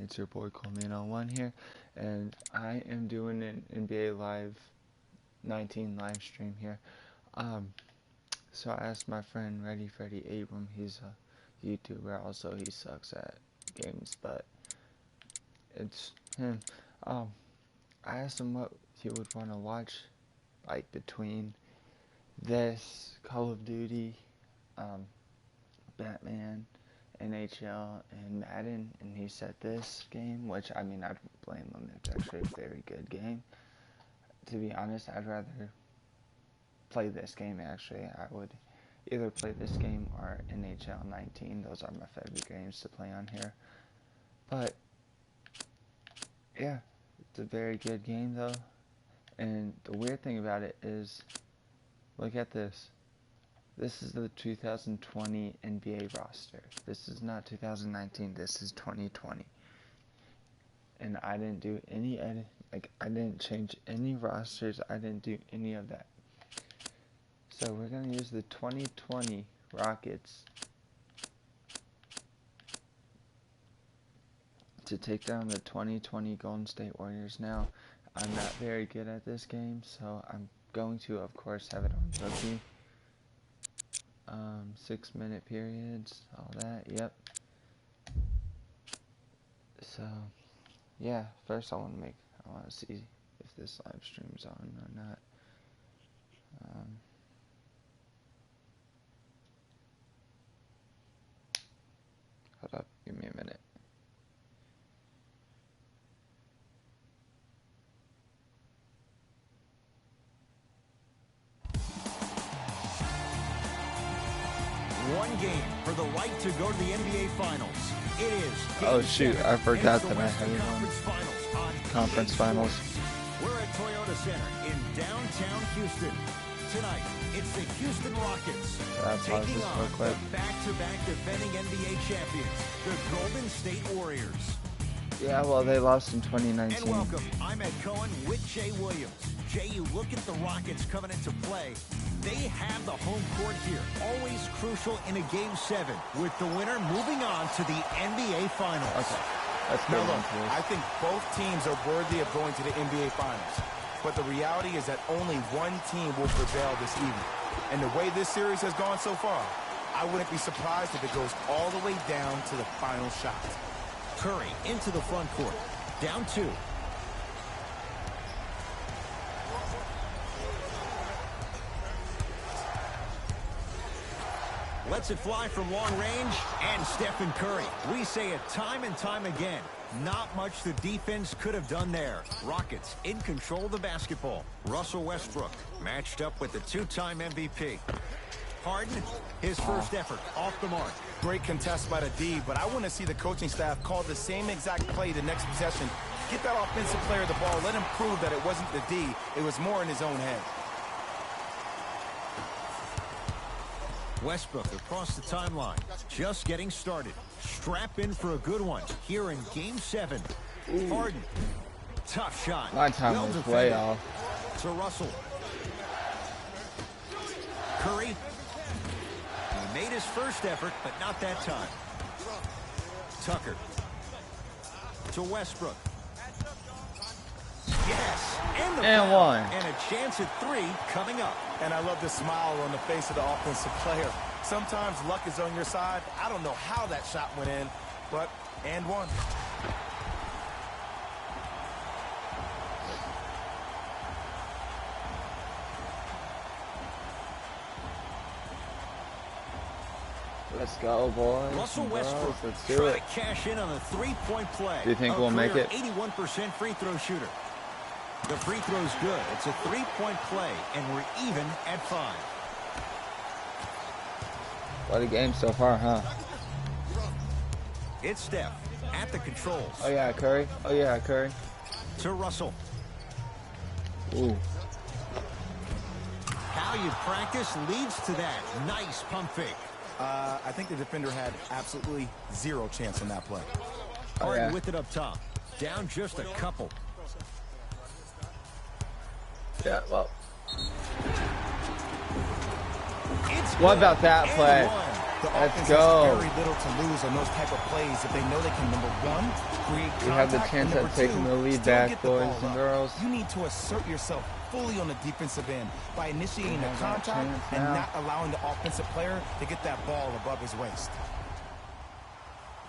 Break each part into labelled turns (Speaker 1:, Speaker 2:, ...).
Speaker 1: It's your boy Coleman01 here, and I am doing an NBA Live 19 live stream here. So I asked my friend Ready Freddy Abram, he's a YouTuber, also he sucks at games, but it's him. I asked him what he would want to watch, like between this, Call of Duty, Batman, NHL, and Madden, and he said this game, which, I mean, I don't blame him. It's actually a very good game. To be honest, I'd rather play this game, actually. I would either play this game or NHL 19. Those are my favorite games to play on here. But, yeah, it's a very good game, though. And the weird thing about it is, look at this. This is the 2020 NBA roster. This is not 2019, this is 2020. And I didn't do any edit, like I didn't change any rosters, I didn't do any of that. So we're going to use the 2020 Rockets to take down the 2020 Golden State Warriors. Now, I'm not very good at this game, so I'm going to, of course, have it on rookie. 6-minute periods, all that, yep. So, yeah, first I want to see if this live stream's on or not. Hold up, give me a minute.
Speaker 2: One game for the right to go to the NBA Finals. It is.
Speaker 1: Oh shoot, I forgot that I had it on Conference Finals.
Speaker 2: We're at Toyota Center in downtown Houston. Tonight, it's the Houston Rockets taking on the back-to-back defending NBA champions, the Golden State Warriors.
Speaker 1: Yeah, well, they lost in 2019.
Speaker 2: And welcome, I'm Ed Cohen with Jay Williams. Jay, you look at the Rockets coming into play. They have the home court here, always crucial in a Game 7, with the winner moving on to the NBA Finals.
Speaker 1: Okay, that's good.
Speaker 3: Now look, I think both teams are worthy of going to the NBA Finals. But the reality is that only one team will prevail this evening. And the way this series has gone so far, I wouldn't be surprised if it goes all the way down to the final shot.
Speaker 2: Curry into the front court, down 2. Lets it fly from long range, and Stephen Curry. We say it time and time again. Not much the defense could have done there. Rockets in control of the basketball. Russell Westbrook matched up with the two-time MVP. Harden, his first effort off the mark.
Speaker 3: Great contest by the D, but I want to see the coaching staff call the same exact play the next possession. Get that offensive player the ball. Let him prove that it wasn't the D. It was more in his own head.
Speaker 2: Westbrook across the timeline, just getting started. Strap in for a good one here in Game 7. Ooh. Harden, tough shot.
Speaker 1: My time was way off.
Speaker 2: To Russell. Curry. He made his first effort, but not that time. Tucker. To Westbrook. Yes,
Speaker 1: and one.
Speaker 2: And a chance at 3 coming up.
Speaker 3: And I love the smile on the face of the offensive player. Sometimes luck is on your side. I don't know how that shot went in, but and one.
Speaker 1: Let's go, boys.
Speaker 2: Russell Westbrook
Speaker 1: let's do
Speaker 2: trying
Speaker 1: it.
Speaker 2: to cash in on a 3-point play.
Speaker 1: Do you think we'll make it?
Speaker 2: 81% free throw shooter. The free throw's good. It's a 3-point play, and we're even at 5.
Speaker 1: What a game so far, huh?
Speaker 2: It's Steph at the controls.
Speaker 1: Oh yeah, Curry. Oh yeah, Curry.
Speaker 2: To Russell.
Speaker 1: Ooh.
Speaker 2: How you practice leads to that. Nice pump fake.
Speaker 3: I think the defender had absolutely zero chance on that play.
Speaker 2: Harden with it up top. Down just a couple.
Speaker 1: Yeah, well.
Speaker 2: It's
Speaker 1: What about that play?
Speaker 3: The
Speaker 1: Let's
Speaker 3: offense
Speaker 1: go.
Speaker 3: has very little to lose on those type of plays if they know they can, number one, create contact,
Speaker 1: We have the chance
Speaker 3: and
Speaker 1: at
Speaker 3: number
Speaker 1: taking
Speaker 3: two,
Speaker 1: the lead
Speaker 3: still
Speaker 1: back,
Speaker 3: get the
Speaker 1: boys
Speaker 3: ball
Speaker 1: and
Speaker 3: up.
Speaker 1: girls.
Speaker 3: You need to assert yourself fully on the defensive end by initiating
Speaker 1: We
Speaker 3: the
Speaker 1: have that
Speaker 3: contact
Speaker 1: chance
Speaker 3: and
Speaker 1: now.
Speaker 3: not allowing the offensive player to get that ball above his waist.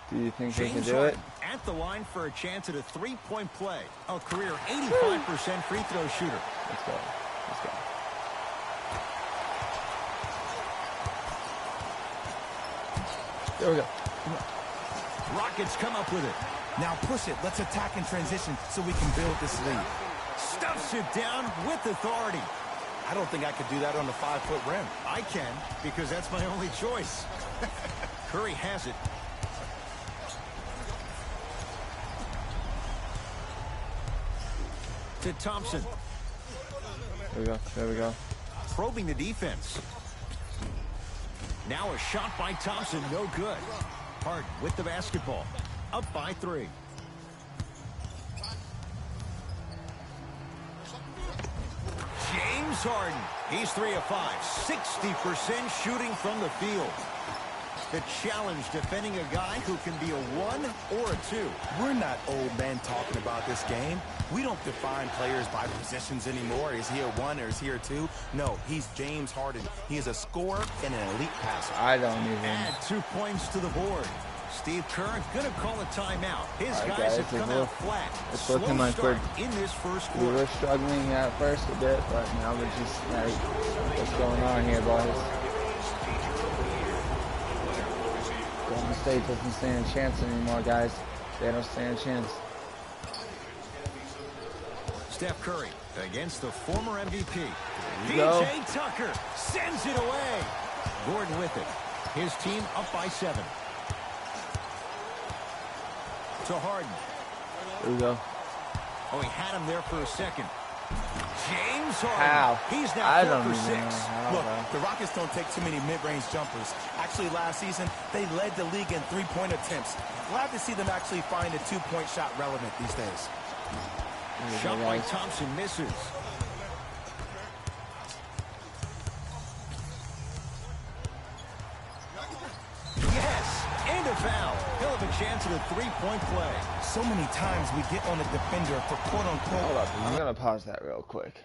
Speaker 1: Do you think we can
Speaker 2: James
Speaker 1: do it?
Speaker 2: Harden at the line for a chance at a three-point play. A career 85% free throw shooter.
Speaker 1: Let's go. Let's go. There we go.
Speaker 2: Rockets come up with it.
Speaker 3: Now push it. Let's attack in transition so we can build this lead.
Speaker 2: Stuffs it down with authority.
Speaker 3: I don't think I could do that on the 5-foot rim.
Speaker 2: I can, because that's my only choice. Curry has it. To Thompson.
Speaker 1: There we go. There we go.
Speaker 2: Probing the defense. Now a shot by Thompson, no good. Harden with the basketball. Up by 3. James Harden. He's 3 of 5. 60% shooting from the field. The challenge defending a guy who can be a 1 or a 2.
Speaker 3: We're not old men talking about this game. We don't define players by positions anymore. Is he a 1 or is he a 2? No, he's James Harden. He is a scorer and an elite passer.
Speaker 1: I don't even.
Speaker 2: Add 2 points to the board. Steve Kerr gonna call a timeout. His
Speaker 1: All right,
Speaker 2: guys
Speaker 1: guys,
Speaker 2: have come out flat.
Speaker 1: it's
Speaker 2: Slow
Speaker 1: looking like
Speaker 2: start in this first
Speaker 1: We
Speaker 2: quarter.
Speaker 1: were struggling at first a bit, but now we're just like, what's going on here, boys? Golden State doesn't stand a chance anymore, guys. They don't stand a chance.
Speaker 2: Steph Curry against the former MVP.
Speaker 1: you go.
Speaker 2: PJ Tucker sends it away. Gordon with it. His team up by 7. To Harden.
Speaker 1: There we go.
Speaker 2: Oh, he had him there for a second. James Harden.
Speaker 1: How?
Speaker 2: He's now
Speaker 1: I
Speaker 2: 4
Speaker 1: don't
Speaker 2: for
Speaker 1: even
Speaker 2: 6.
Speaker 1: know how,
Speaker 3: Look,
Speaker 1: bro.
Speaker 3: the Rockets don't take too many mid-range jumpers. Actually, last season, they led the league in three-point attempts. Glad to see them actually find a two-point shot relevant these days.
Speaker 1: There we
Speaker 2: Shot
Speaker 1: go,
Speaker 2: by
Speaker 1: guys.
Speaker 2: Thompson misses. Yes, and a foul. He'll have a chance at a three-point play.
Speaker 3: So many times we get on a defender for quote-unquote...
Speaker 1: Hold up. I'm going to pause that real quick.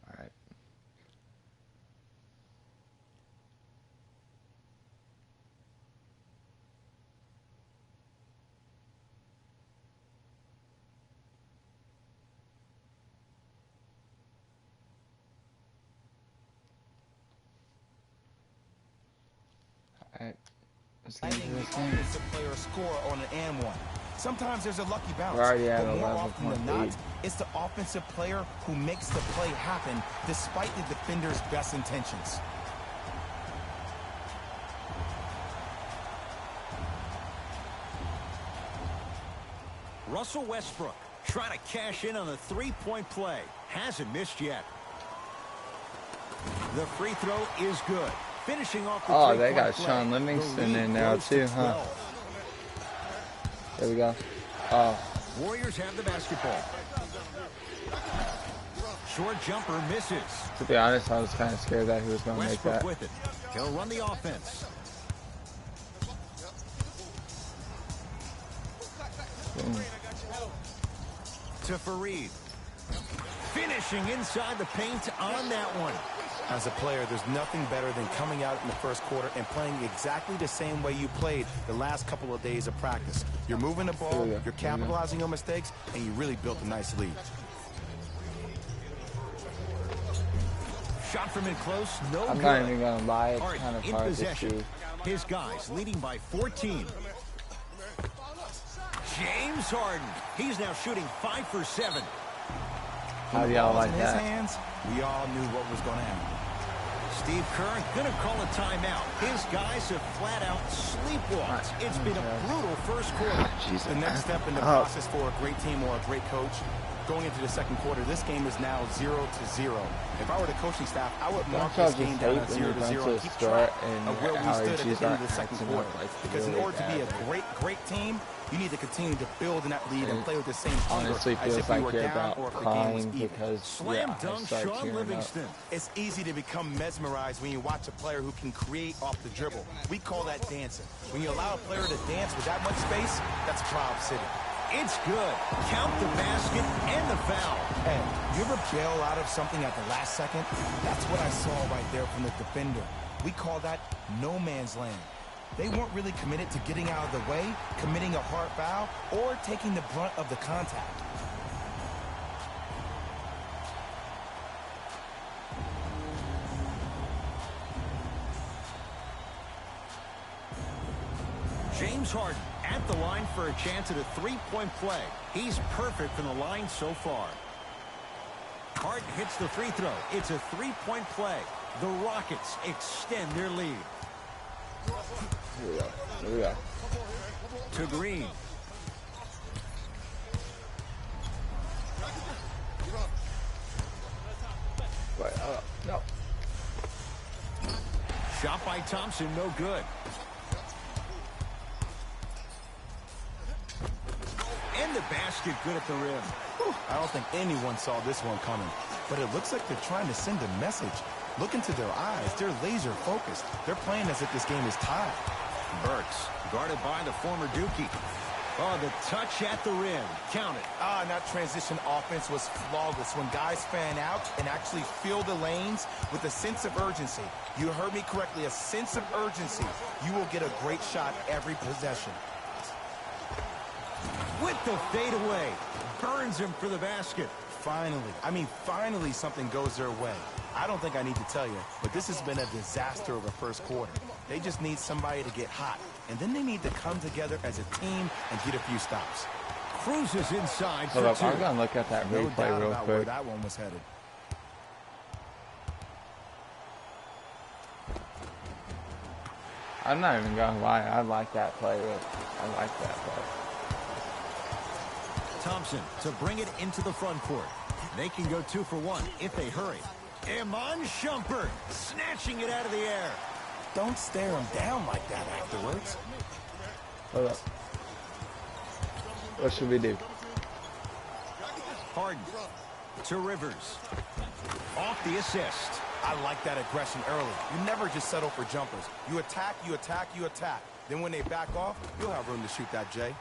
Speaker 1: All right. All right. Let's get into
Speaker 3: letting
Speaker 1: this
Speaker 3: the
Speaker 1: game.
Speaker 3: offensive player score on an and one. Sometimes there's a lucky bounce,
Speaker 1: We're already at
Speaker 3: but more often than not,
Speaker 1: 11.8.
Speaker 3: it's the offensive player who makes the play happen despite the defender's best intentions.
Speaker 2: Russell Westbrook trying to cash in on the three-point play. Hasn't missed yet. The free throw is good. Finishing off the
Speaker 1: Oh, they
Speaker 2: three-point
Speaker 1: got
Speaker 2: play.
Speaker 1: Sean
Speaker 2: The
Speaker 1: Livingston
Speaker 2: lead
Speaker 1: in now
Speaker 2: grows to
Speaker 1: too, huh?
Speaker 2: 12.
Speaker 1: There we go. Oh,
Speaker 2: Warriors have the basketball. Short jumper misses.
Speaker 1: to be honest, I was kind of scared that he was going to make
Speaker 2: Westbrook
Speaker 1: that.
Speaker 2: with it. He'll run the offense.
Speaker 1: Boom.
Speaker 2: To Fareed. Finishing inside the paint on that one.
Speaker 3: As a player, there's nothing better than coming out in the first quarter and playing exactly the same way you played the last couple of days of practice. You're moving the ball, you're capitalizing on mistakes, and you really built a nice lead.
Speaker 2: Shot from in close, no
Speaker 1: I'm
Speaker 2: good.
Speaker 1: not even going to lie. It's
Speaker 2: Harden
Speaker 1: kind of
Speaker 2: in
Speaker 1: hard to
Speaker 2: possession.
Speaker 1: see.
Speaker 2: His guys leading by 14. James James Harden. He's now shooting 5 for 7.
Speaker 1: How do y'all like
Speaker 3: In his
Speaker 1: that?
Speaker 3: hands, we all knew what was going to happen.
Speaker 2: Steve Kerr going to call a timeout. His guys have flat out sleepwalked. It's been a brutal first quarter.
Speaker 1: Jesus.
Speaker 3: The next step in the process for a great team or a great coach, going into the second quarter, this game is now 0-0. If I were the coaching staff, I would mark this game down at 0-0 and keep track of where we stood at the end of the second quarter. Because in order to be a great team, you need to continue to build in that lead and play with the same hunger
Speaker 1: Honestly,
Speaker 3: as
Speaker 1: feels
Speaker 3: if we
Speaker 1: like
Speaker 3: were
Speaker 1: you're
Speaker 3: down
Speaker 1: about
Speaker 3: or if the game was
Speaker 1: crying
Speaker 3: even.
Speaker 1: because
Speaker 2: Slam
Speaker 1: I
Speaker 2: dunk
Speaker 1: start
Speaker 2: Sean
Speaker 1: tearing up.
Speaker 2: Livingston.
Speaker 3: It's easy to become mesmerized when you watch a player who can create off the dribble. We call that dancing. When you allow a player to dance with that much space, that's Proud City.
Speaker 2: It's good. Count the basket and the foul.
Speaker 3: Hey, you ever bail out of something at the last second? That's what I saw right there from the defender. We call that no man's land. They weren't really committed to getting out of the way, committing a hard foul, or taking the brunt of the contact.
Speaker 2: James Harden at the line for a chance at a three-point play. He's perfect from the line so far. Harden hits the free throw. It's a three-point play. The Rockets extend their lead.
Speaker 1: Here we go.
Speaker 2: To Green.
Speaker 1: Wait, no.
Speaker 2: Shot by Thompson, no good. And the basket good at the rim.
Speaker 3: I don't think anyone saw this one coming, but it looks like they're trying to send a message. Look into their eyes. They're laser focused. They're playing as if this game is tied.
Speaker 2: Burks guarded by the former Dookie. Oh, the touch at the rim. Count it.
Speaker 3: And that transition offense was flawless when guys fan out and actually fill the lanes with a sense of urgency. You heard me correctly, a sense of urgency. You will get a great shot every possession.
Speaker 2: With the fadeaway. Burns him for the basket.
Speaker 3: Finally something goes their way. I don't think I need to tell you, but this has been a disaster of a first quarter. They just need somebody to get hot, and then they need to come together as a team and get a few stops.
Speaker 2: Cruises inside
Speaker 1: Hold
Speaker 2: for
Speaker 1: up,
Speaker 2: two.
Speaker 1: I'm gonna look at that
Speaker 3: No
Speaker 1: replay
Speaker 3: doubt
Speaker 1: real
Speaker 3: about where
Speaker 1: quick.
Speaker 3: that one was headed.
Speaker 1: I'm not even gonna lie, I like that play. I like that play.
Speaker 2: Thompson to bring it into the front court. They can go 2 for 1 if they hurry. Iman Shumpert snatching it out of the air.
Speaker 3: Don't stare him down like that afterwards.
Speaker 1: Hold up. What should we do?
Speaker 2: Harden to Rivers. Off the assist.
Speaker 3: I like that aggression early. You never just settle for jumpers. You attack, you attack, you attack. Then when they back off, you'll have room to shoot that, Jay.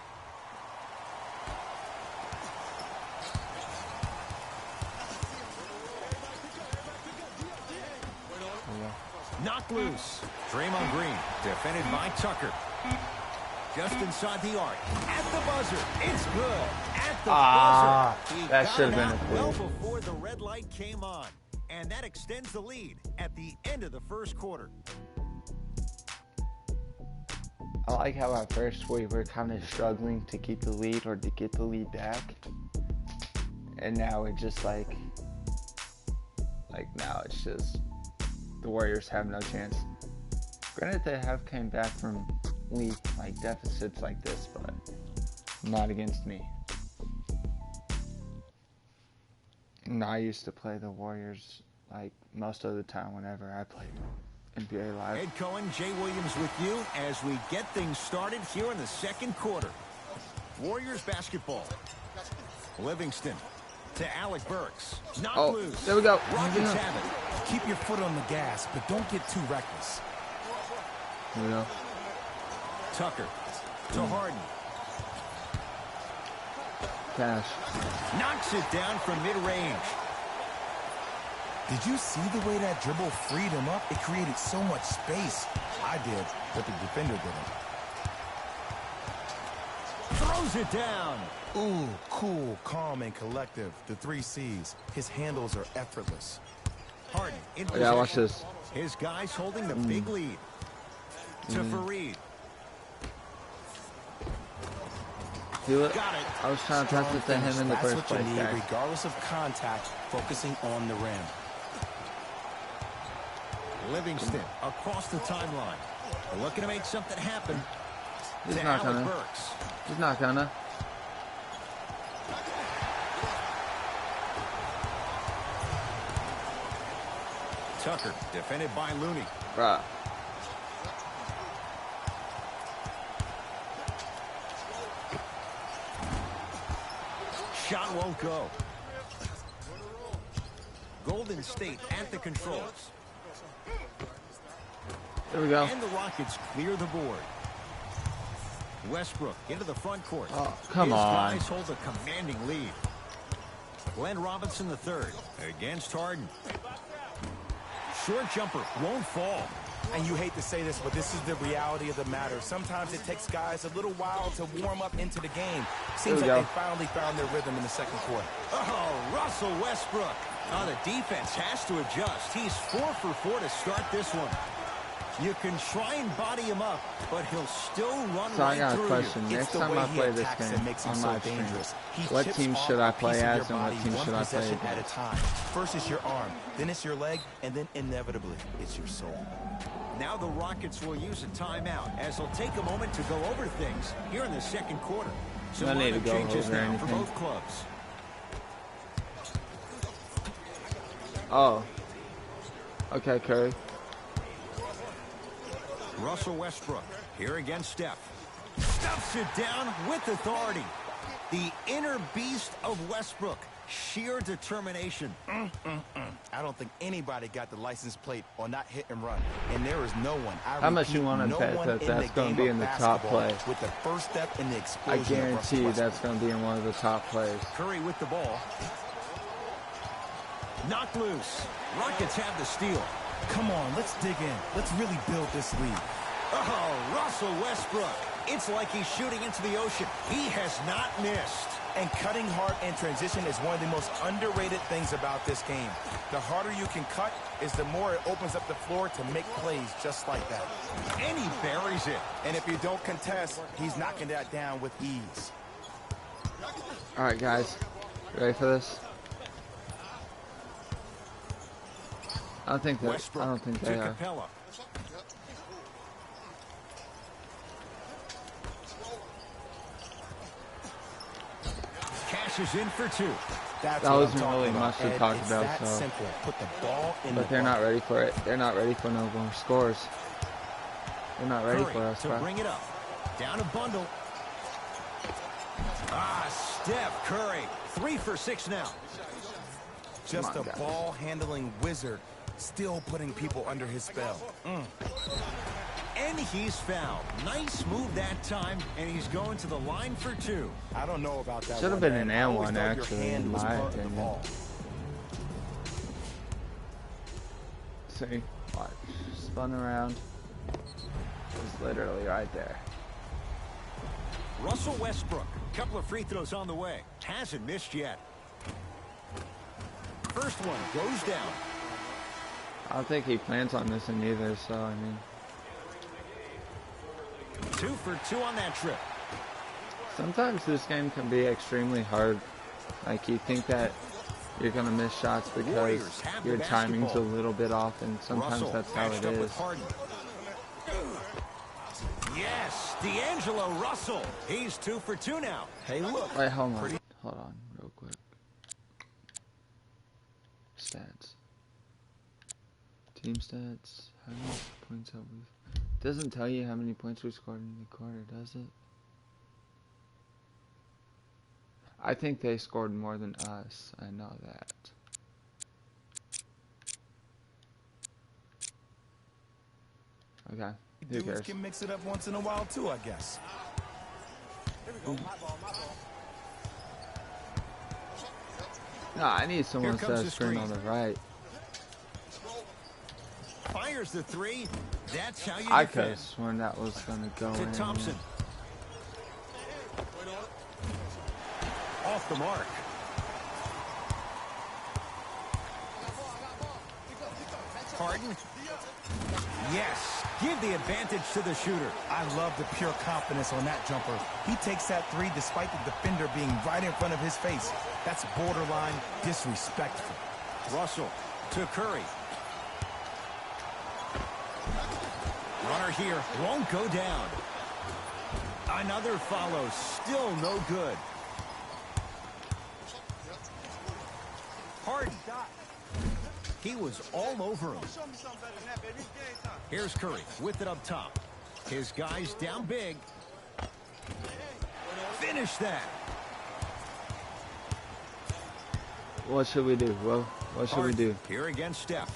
Speaker 2: Knocked loose. Draymond Green defended by Tucker. Just inside the arc. At the buzzer. It's good. At the buzzer. He
Speaker 1: that
Speaker 2: got
Speaker 1: should have
Speaker 2: it
Speaker 1: been
Speaker 2: out
Speaker 1: a
Speaker 2: well
Speaker 1: play.
Speaker 2: before the red light came on. And that extends the lead at the end of the first quarter.
Speaker 1: I like how at first we were kind of struggling to keep the lead or to get the lead back. And now it's just like now it's just the Warriors have no chance. Granted, they have came back from lead deficits like this, but not against me. And I used to play the Warriors most of the time whenever I played NBA Live.
Speaker 2: Ed Cohen, Jay Williams with you as we get things started here in the second quarter. Warriors basketball. Livingston to Alec Burks. Not loose.
Speaker 1: There we go.
Speaker 2: Rockets have it.
Speaker 3: Keep your foot on the gas, but don't get too reckless.
Speaker 1: There we go.
Speaker 2: Tucker to Harden.
Speaker 1: Cash.
Speaker 2: Knocks it down from mid-range.
Speaker 3: Did you see the way that dribble freed him up? It created so much space. I did, but the defender didn't.
Speaker 2: Throws it down.
Speaker 3: Ooh, cool, calm, and collective. The 3 C's. His handles are effortless.
Speaker 2: Harden in
Speaker 1: Oh, yeah, watch
Speaker 2: possession.
Speaker 1: this.
Speaker 2: His guys holding the big lead. To Fareed. Got it.
Speaker 1: I was trying to pass it to him in the first
Speaker 3: That's what
Speaker 1: place,
Speaker 3: you need,
Speaker 1: guys.
Speaker 3: regardless of contact, focusing on the rim.
Speaker 2: Livingston across the timeline. Looking to make something happen.
Speaker 1: He's
Speaker 2: To
Speaker 1: not
Speaker 2: Alec
Speaker 1: gonna.
Speaker 2: Burks.
Speaker 1: He's not gonna.
Speaker 2: Tucker defended by Looney.
Speaker 1: Bruh.
Speaker 2: Shot won't go. Golden State at the controls.
Speaker 1: There we go.
Speaker 2: And the Rockets clear the board. Westbrook into the front court.
Speaker 1: Oh, come
Speaker 2: His
Speaker 1: on.
Speaker 2: guys hold a commanding lead. Glenn Robinson III against Harden. Short jumper won't fall.
Speaker 3: And you hate to say this, but this is the reality of the matter. Sometimes it takes guys a little while to warm up into the game. Seems
Speaker 1: There
Speaker 3: like
Speaker 1: we
Speaker 3: they finally found their rhythm in the second quarter.
Speaker 2: Oh, Russell Westbrook. Oh, the defense has to adjust. He's 4 for 4 to start this one. You can try and body him up, but he'll still run
Speaker 1: So I
Speaker 2: right
Speaker 1: got a
Speaker 2: through
Speaker 1: question.
Speaker 2: you.
Speaker 1: Next
Speaker 3: the
Speaker 1: time
Speaker 3: way
Speaker 1: I
Speaker 3: he
Speaker 1: play this
Speaker 3: attacks
Speaker 1: game
Speaker 3: that makes him
Speaker 1: on
Speaker 3: so
Speaker 1: live stream,
Speaker 3: dangerous. He
Speaker 1: what
Speaker 3: chips
Speaker 1: team
Speaker 3: off
Speaker 1: should
Speaker 3: a
Speaker 1: I
Speaker 3: piece
Speaker 1: play
Speaker 3: of your
Speaker 1: as and what
Speaker 3: body
Speaker 1: team
Speaker 3: one
Speaker 1: should I play
Speaker 3: possession at a
Speaker 1: against?
Speaker 3: time. First is your arm, then it's your leg, and then inevitably it's your soul.
Speaker 2: Now the Rockets will use a timeout as they'll take a moment to go over things here in the second quarter. So
Speaker 1: No need to go
Speaker 2: changes
Speaker 1: over
Speaker 2: now for
Speaker 1: anything.
Speaker 2: both clubs.
Speaker 1: Oh. Okay, Curry.
Speaker 2: Russell Westbrook here against Steph. Stuffs it down with authority. The inner beast of Westbrook. Sheer determination.
Speaker 3: I don't think anybody got the license plate on that hit and run. And there is no one.
Speaker 1: How much you wanna bet that that's gonna be in the top play?
Speaker 3: With the first step in the
Speaker 1: I
Speaker 3: explosion of
Speaker 1: guarantee
Speaker 3: Russell Westbrook.
Speaker 1: that's going to be in one of the top plays.
Speaker 2: Curry with the ball. Knocked loose. Rockets have the steal.
Speaker 3: Come on, let's dig in. Let's really build this lead.
Speaker 2: Oh, Russell Westbrook. It's like he's shooting into the ocean. He has not missed.
Speaker 3: And cutting hard in transition is one of the most underrated things about this game. The harder you can cut is the more it opens up the floor to make plays just like that.
Speaker 2: And he buries it.
Speaker 3: And if you don't contest, he's knocking that down with ease.
Speaker 1: All right, guys. You ready for this? I don't think
Speaker 2: Westbrook
Speaker 1: I don't think
Speaker 2: to
Speaker 1: they are.
Speaker 2: Capella. Cashes in for 2.
Speaker 3: That's
Speaker 1: That
Speaker 3: what
Speaker 1: wasn't
Speaker 3: I'm talking
Speaker 1: really
Speaker 3: about.
Speaker 1: much to
Speaker 3: Ed,
Speaker 1: talk
Speaker 3: it's
Speaker 1: about,
Speaker 3: that
Speaker 1: so-
Speaker 3: simple. Put the ball in
Speaker 1: But
Speaker 3: the
Speaker 1: they're not
Speaker 3: bucket.
Speaker 1: ready for it. They're not ready for no more scores. They're not ready
Speaker 2: Curry
Speaker 1: for us,
Speaker 2: to
Speaker 1: bro.
Speaker 2: bring it up. Down a bundle. Steph Curry. 3 for 6 now.
Speaker 3: Just
Speaker 1: Come
Speaker 3: a
Speaker 1: on, guys.
Speaker 3: ball-handling wizard, still putting people under his spell.
Speaker 2: And he's fouled. Nice move that time, and he's going to the line for 2.
Speaker 3: I don't know about that.
Speaker 1: Should've
Speaker 3: one,
Speaker 1: been
Speaker 3: man.
Speaker 1: an
Speaker 3: I
Speaker 1: and
Speaker 3: always
Speaker 1: one,
Speaker 3: thought your
Speaker 1: actually,
Speaker 3: hand
Speaker 1: in
Speaker 3: was
Speaker 1: my
Speaker 3: part of the
Speaker 1: opinion.
Speaker 3: ball.
Speaker 1: See, watch. Spun around. It's literally right there.
Speaker 2: Russell Westbrook. Couple of free throws on the way. Hasn't missed yet. First one goes down.
Speaker 1: I don't think he plans on missing either, so I mean.
Speaker 2: 2 for 2 on that trip.
Speaker 1: Sometimes this game can be extremely hard. Like, you think that you're going to miss shots because
Speaker 2: Warriors have the
Speaker 1: your timing's a
Speaker 2: basketball.
Speaker 1: little bit off, and sometimes
Speaker 2: Russell
Speaker 1: that's how
Speaker 2: matched
Speaker 1: it
Speaker 2: up with
Speaker 1: is.
Speaker 2: Harden. Yes, D'Angelo Russell. He's 2 for 2 now.
Speaker 3: Hey, look.
Speaker 1: Wait, hold on. Hold on, real quick. Stats. Team stats. How many points have we... Doesn't tell you how many points we scored in the quarter, does it? I think they scored more than us. I know that. Okay, who
Speaker 3: Dudes
Speaker 1: cares?
Speaker 3: can mix it up once in a while, too, I guess.
Speaker 1: No, I need someone to
Speaker 2: comes
Speaker 1: set a
Speaker 2: the
Speaker 1: screen
Speaker 2: screen.
Speaker 1: on the right.
Speaker 2: Fires the 3. That's how you
Speaker 1: I could
Speaker 2: defend.
Speaker 1: have sworn that was going to go
Speaker 2: To
Speaker 1: in.
Speaker 2: Thompson. Off the mark. Harden. Yes, give the advantage to the shooter.
Speaker 3: I love the pure confidence on that jumper. He takes that three despite the defender being right in front of his face. That's borderline disrespectful.
Speaker 2: Russell to Curry. Runner here won't go down. Another follow, still no good. Harden. He was all over him. Here's Curry with it up top. His guys down big. Finish that.
Speaker 1: What should we do? Well, what should we do?
Speaker 2: Here against Steph.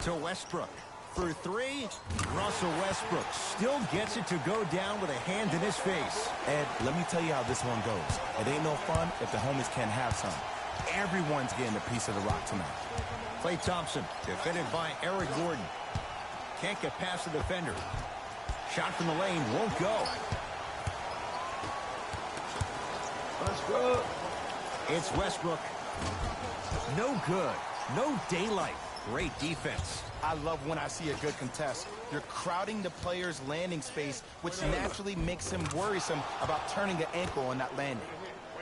Speaker 2: To Westbrook. For three, Russell Westbrook still gets it to go down with a hand in his face.
Speaker 3: Ed, let me tell you how this one goes. It ain't no fun if the homies can't have some. Everyone's getting a piece of the rock tonight.
Speaker 2: Klay Thompson, defended by Eric Gordon. Can't get past the defender. Shot from the lane won't go.
Speaker 1: Westbrook.
Speaker 2: It's Westbrook. No good. No daylight. Great defense.
Speaker 3: I love when I see a good contest. You're crowding the player's landing space, which naturally makes him worrisome about turning the ankle on that landing.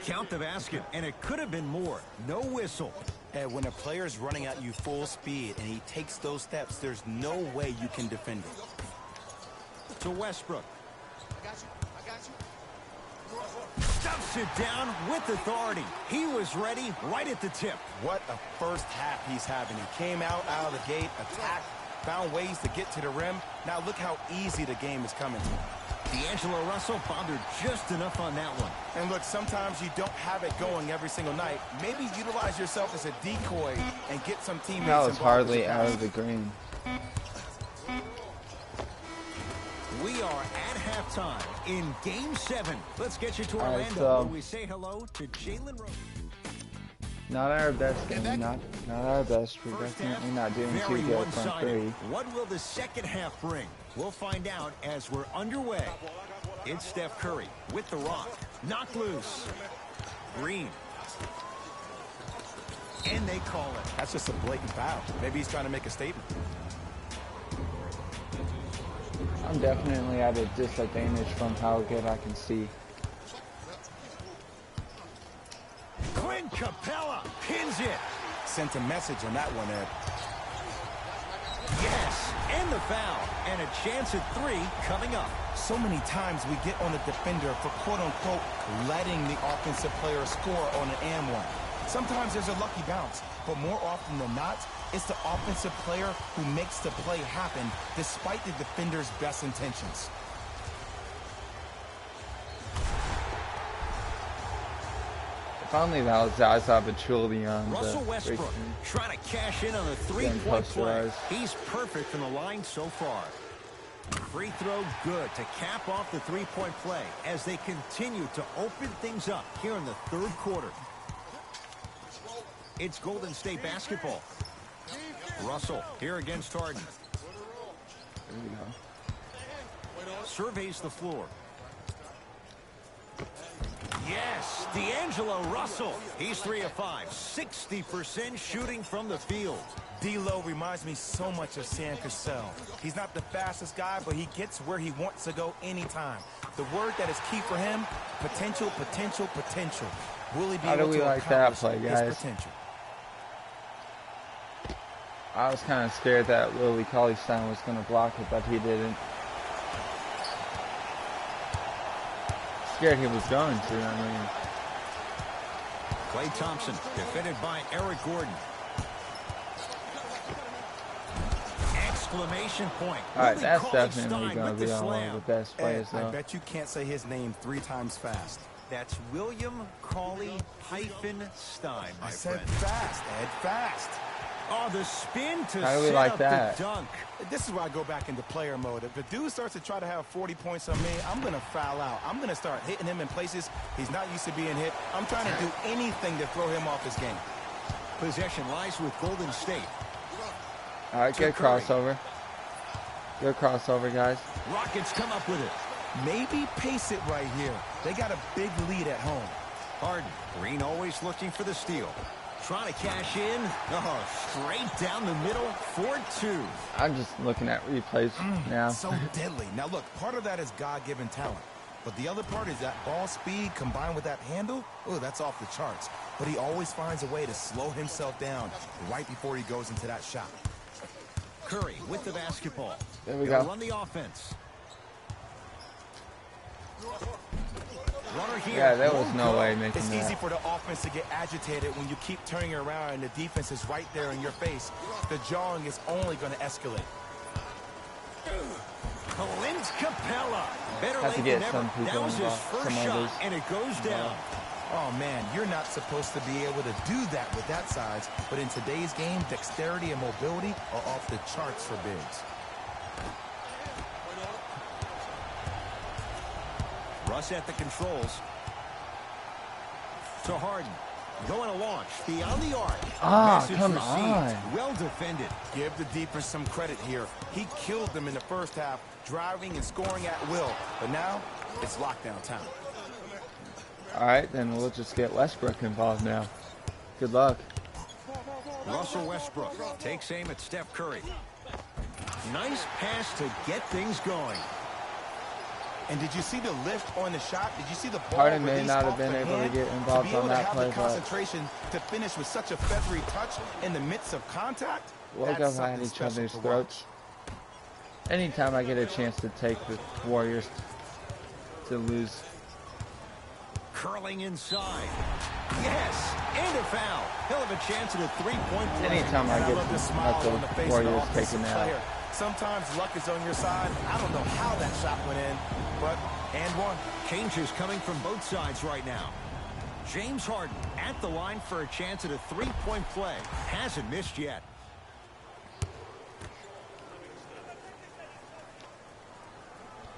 Speaker 2: Count the basket, and it could have been more. No whistle.
Speaker 3: And when a player's running at you full speed and he takes those steps, there's no way you can defend it.
Speaker 2: To Westbrook. Stuffs it down with authority. He was ready right at the tip.
Speaker 3: What a first half he's having. He came out of the gate, attacked, found ways to get to the rim. Now look how easy the game is coming to him.
Speaker 2: D'Angelo Russell bothered just enough on that one.
Speaker 3: And look, sometimes you don't have it going every single night. Maybe utilize yourself as a decoy and get some teammates
Speaker 1: That was
Speaker 3: involved.
Speaker 1: hardly out of the green.
Speaker 2: We are at halftime in Game 7. Let's get you to
Speaker 1: All right,
Speaker 2: Orlando,
Speaker 1: so-
Speaker 2: where we say hello to Jalen Rose.
Speaker 1: Not our best game. Not our best. We're
Speaker 2: First half,
Speaker 1: definitely not doing too
Speaker 2: very
Speaker 1: good from
Speaker 2: one-sided.
Speaker 1: three.
Speaker 2: What will the second half bring? We'll find out as we're underway. It's Steph Curry with the rock. Knocked loose. Green. And they call it.
Speaker 3: That's just a blatant foul. Maybe he's trying to make a statement.
Speaker 1: I'm definitely at a disadvantage from how good I can see.
Speaker 2: Clint Capella pins it.
Speaker 3: Sent a message on that one, Ed.
Speaker 2: Yes, and the foul. And a chance at three coming up.
Speaker 3: So many times we get on the defender for quote-unquote letting the offensive player score on an and one. Sometimes there's a lucky bounce, but more often than not, it's the offensive player who makes the play happen despite the defender's best intentions.
Speaker 1: If only that was Zaza Pachulia on
Speaker 2: Russell
Speaker 1: the
Speaker 2: Westbrook trying to cash in on a three-point play.
Speaker 1: posterized.
Speaker 2: He's perfect from the line so far. Free throw good to cap off the three-point play as they continue to open things up here in the third quarter. It's Golden State basketball. Russell here against Harden.
Speaker 1: There we go.
Speaker 2: Surveys the floor. Yes, D'Angelo Russell. He's 3 of 5, 60% shooting from the field.
Speaker 3: D'Lo reminds me so much of Sam Cassell. He's not the fastest guy, but he gets where he wants to go anytime. The word that is key for him, potential, potential, potential. Will he be
Speaker 1: How do
Speaker 3: able
Speaker 1: we
Speaker 3: to
Speaker 1: like that
Speaker 3: accomplish
Speaker 1: play,
Speaker 3: his
Speaker 1: guys?
Speaker 3: potential?
Speaker 1: I was kind of scared that Willie Cauley-Stein was going to block it, but he didn't. Scared he was going to, I mean.
Speaker 2: Klay Thompson, defended by Eric Gordon. Exclamation point.
Speaker 1: All right,
Speaker 2: Willie
Speaker 1: that's
Speaker 2: Cauley-Stein
Speaker 1: definitely going
Speaker 2: with
Speaker 1: to be
Speaker 2: the
Speaker 1: on one
Speaker 2: slam.
Speaker 1: of the best plays,
Speaker 3: Ed, I
Speaker 1: though.
Speaker 3: bet you can't say his name 3 times fast.
Speaker 2: That's William Cauley-Stein, my
Speaker 3: I said
Speaker 2: friend.
Speaker 3: fast, Ed, fast.
Speaker 2: Oh, the spin to
Speaker 1: How do we
Speaker 2: set
Speaker 1: like
Speaker 2: up
Speaker 1: that?
Speaker 2: the dunk.
Speaker 3: This is where I go back into player mode. If the dude starts to try to have 40 points on me, I'm going to foul out. I'm going to start hitting him in places he's not used to being hit. I'm trying to do anything to throw him off his game.
Speaker 2: Possession lies with Golden State.
Speaker 1: All right, good
Speaker 2: Curry.
Speaker 1: crossover. Good crossover, guys.
Speaker 2: Rockets come up with it.
Speaker 3: Maybe pace it right here. They got a big lead at home.
Speaker 2: Harden. Green always looking for the steal. Trying to cash in. Oh, straight down the middle for 2.
Speaker 1: I'm just looking at replays now.
Speaker 3: So deadly. Now, look, part of that is God-given talent. But the other part is that ball speed combined with that handle. Oh, that's off the charts. But he always finds a way to slow himself down right before he goes into that shot.
Speaker 2: Curry with the basketball.
Speaker 1: There we
Speaker 2: They'll
Speaker 1: go.
Speaker 2: run the offense. Runner here.
Speaker 1: Yeah, there was no way making
Speaker 3: It's
Speaker 1: that.
Speaker 3: easy for the offense to get agitated when you keep turning around and the defense is right there in your face. The jawing is only going to escalate.
Speaker 2: Clint Capella. Better
Speaker 1: Have to
Speaker 2: late
Speaker 1: get
Speaker 2: than
Speaker 1: some
Speaker 2: never.
Speaker 1: people
Speaker 2: That was his
Speaker 1: involved,
Speaker 2: first
Speaker 1: some
Speaker 2: shot,
Speaker 1: others.
Speaker 2: and it goes down.
Speaker 3: Oh, man, you're not supposed to be able to do that with that size. But in today's game, dexterity and mobility are off the charts for bigs.
Speaker 2: Russ at the controls. To Harden. Going to launch. Beyond the arc.
Speaker 1: Ah,
Speaker 2: Message
Speaker 1: come
Speaker 2: received.
Speaker 1: on.
Speaker 2: Well defended.
Speaker 3: Give the defense some credit here. He killed them in the first half, driving and scoring at will. But now, it's lockdown time.
Speaker 1: All right, then we'll just get Westbrook involved now. Good luck.
Speaker 2: Russell Westbrook takes aim at Steph Curry. Nice pass to get things going.
Speaker 3: And did you see the lift on the shot? Did you see the ball
Speaker 1: Harden may
Speaker 3: release
Speaker 1: not have
Speaker 3: off
Speaker 1: been
Speaker 3: the
Speaker 1: able to
Speaker 3: hand?
Speaker 1: get involved
Speaker 3: to be able
Speaker 1: on
Speaker 3: to
Speaker 1: that
Speaker 3: have
Speaker 1: play,
Speaker 3: the
Speaker 1: but
Speaker 3: concentration to finish with such a feathery touch in the midst of contact.
Speaker 1: we'll
Speaker 3: that's
Speaker 1: go behind
Speaker 3: something
Speaker 1: each
Speaker 3: special
Speaker 1: other's
Speaker 3: to watch.
Speaker 1: throats. Anytime I get a chance to take the Warriors to lose.
Speaker 2: Curling inside. Yes, and a foul. He'll have a chance at a three-point play.
Speaker 1: Anytime I
Speaker 3: And I
Speaker 1: get
Speaker 3: love the smile
Speaker 1: at
Speaker 3: on the
Speaker 1: the
Speaker 3: face of the
Speaker 1: Warriors
Speaker 3: offensive
Speaker 1: taking out.
Speaker 3: player. Sometimes luck is on your side. I don't know how that shot went in, but and one.
Speaker 2: Changes coming from both sides right now. James Harden at the line for a chance at a three-point play. Hasn't missed yet.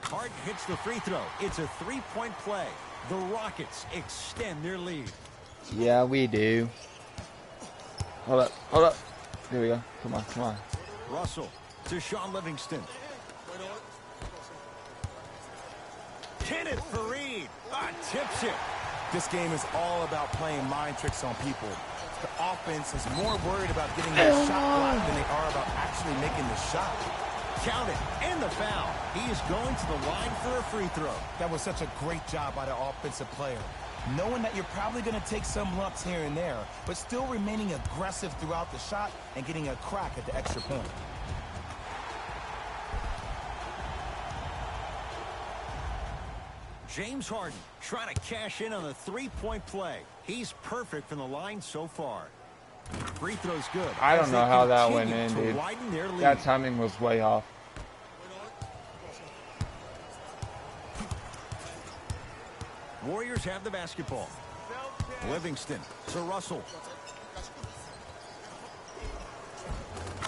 Speaker 2: Harden hits the free throw. It's a three-point play. The Rockets extend their lead.
Speaker 1: Yeah, we do. Hold up, hold up. Here we go. Come on, come on.
Speaker 2: Russell to Sean Livingston. Kenneth Faried tips it.
Speaker 3: This game is all about playing mind tricks on people. The offense is more worried about getting their shot blocked than they are about actually making the shot.
Speaker 2: Count it, and the foul. He is going to the line for a free throw.
Speaker 3: That was such a great job by the offensive player. Knowing that you're probably going to take some lumps here and there, but still remaining aggressive throughout the shot and getting a crack at the extra point.
Speaker 2: James Harden trying to cash in on a three-point play. He's perfect from the line so far. Free throw's good.
Speaker 1: I don't
Speaker 2: as
Speaker 1: know
Speaker 2: they
Speaker 1: how that went
Speaker 2: continue
Speaker 1: in,
Speaker 2: to
Speaker 1: dude.
Speaker 2: widen their lead.
Speaker 1: That timing was way off.
Speaker 2: Warriors have the basketball. Livingston to Russell.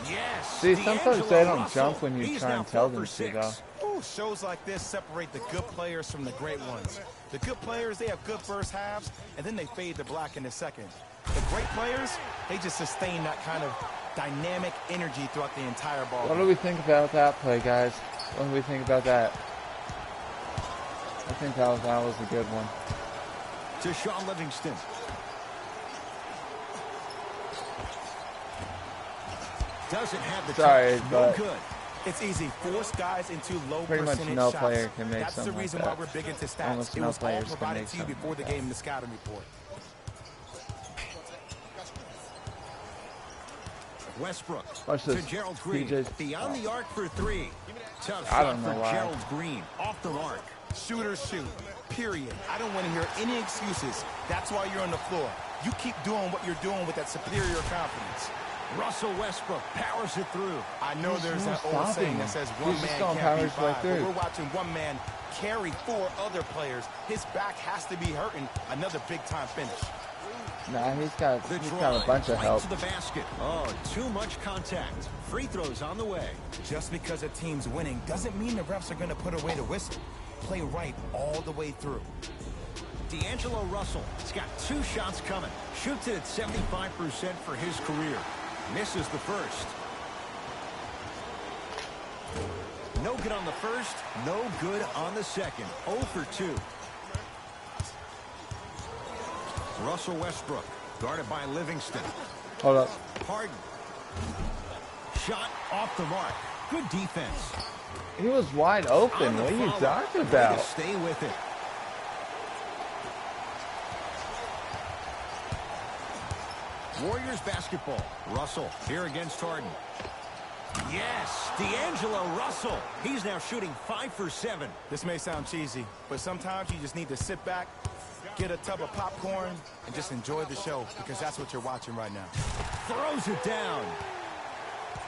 Speaker 2: Yes.
Speaker 1: See, sometimes they don't
Speaker 2: Russell.
Speaker 1: jump when you
Speaker 2: He's
Speaker 1: try
Speaker 2: now
Speaker 1: and tell
Speaker 2: 4
Speaker 1: them
Speaker 2: for
Speaker 1: to, though.
Speaker 2: 6.
Speaker 3: Ooh, shows like this separate the good players from the great ones. The good players, they have good first halves, and then they fade to black in the second. The great players, they just sustain that kind of dynamic energy throughout the entire ball.
Speaker 1: What do we think about that play, guys? What do we think about that? I think that was a good one.
Speaker 2: To Sean Livingston. Doesn't have the
Speaker 1: Sorry,
Speaker 2: touch.
Speaker 1: but
Speaker 2: No good.
Speaker 3: It's easy. Force guys into low
Speaker 1: pretty much
Speaker 3: percentage
Speaker 1: no
Speaker 3: shots.
Speaker 1: player can make
Speaker 3: That's the
Speaker 1: something like
Speaker 3: reason
Speaker 1: that.
Speaker 3: why we're big into stats.
Speaker 1: Almost
Speaker 3: It
Speaker 1: no
Speaker 3: was all
Speaker 1: players can
Speaker 3: provided
Speaker 1: make
Speaker 3: to you
Speaker 1: something
Speaker 3: before
Speaker 1: like
Speaker 3: the
Speaker 1: that.
Speaker 3: game in the scouting report.
Speaker 2: Westbrook
Speaker 1: Watch
Speaker 2: to
Speaker 1: this.
Speaker 2: Gerald Green.
Speaker 1: PJ's
Speaker 2: Beyond the arc for 3. Tough
Speaker 1: I
Speaker 2: shot
Speaker 1: don't
Speaker 2: for
Speaker 1: know why.
Speaker 2: Gerald Green. Off the mark.
Speaker 3: Shooters shoot, period. I don't want to hear any excuses. That's why you're on the floor. You keep doing what you're doing with that superior confidence.
Speaker 2: Russell Westbrook powers it through.
Speaker 3: I know
Speaker 1: He's
Speaker 3: there's
Speaker 1: not
Speaker 3: that old
Speaker 1: stopping
Speaker 3: saying
Speaker 1: him.
Speaker 3: that says
Speaker 1: He's
Speaker 3: one
Speaker 1: just
Speaker 3: man
Speaker 1: gonna
Speaker 3: can't
Speaker 1: power
Speaker 3: beat
Speaker 1: his way
Speaker 3: five, but
Speaker 1: through.
Speaker 3: we're watching one man carry 4 other players. His back has to be hurting. Another big-time finish.
Speaker 1: Nah, he's got
Speaker 2: The
Speaker 1: a bunch of
Speaker 2: right
Speaker 1: help.
Speaker 2: to the basket. Oh, too much contact. Free throws on the way.
Speaker 3: Just because a team's winning doesn't mean the refs are going to put away the whistle. Play right all the way through.
Speaker 2: D'Angelo Russell has got 2 shots coming. Shoots it at 75% for his career. Misses the first. No good on the first. No good on the second. 0 for 2. Russell Westbrook Guarded by Livingston.
Speaker 1: Hold up.
Speaker 2: Harden. Shot off the mark. Good defense.
Speaker 1: He was wide open. What are you talking about?
Speaker 2: Stay with it. Warriors basketball. Russell here against Harden. Yes, D'Angelo Russell. He's now shooting 5 for 7.
Speaker 3: This may sound cheesy, but sometimes you just need to sit back, get a tub of popcorn, and just enjoy the show, because that's what you're watching right now.
Speaker 2: Throws it down.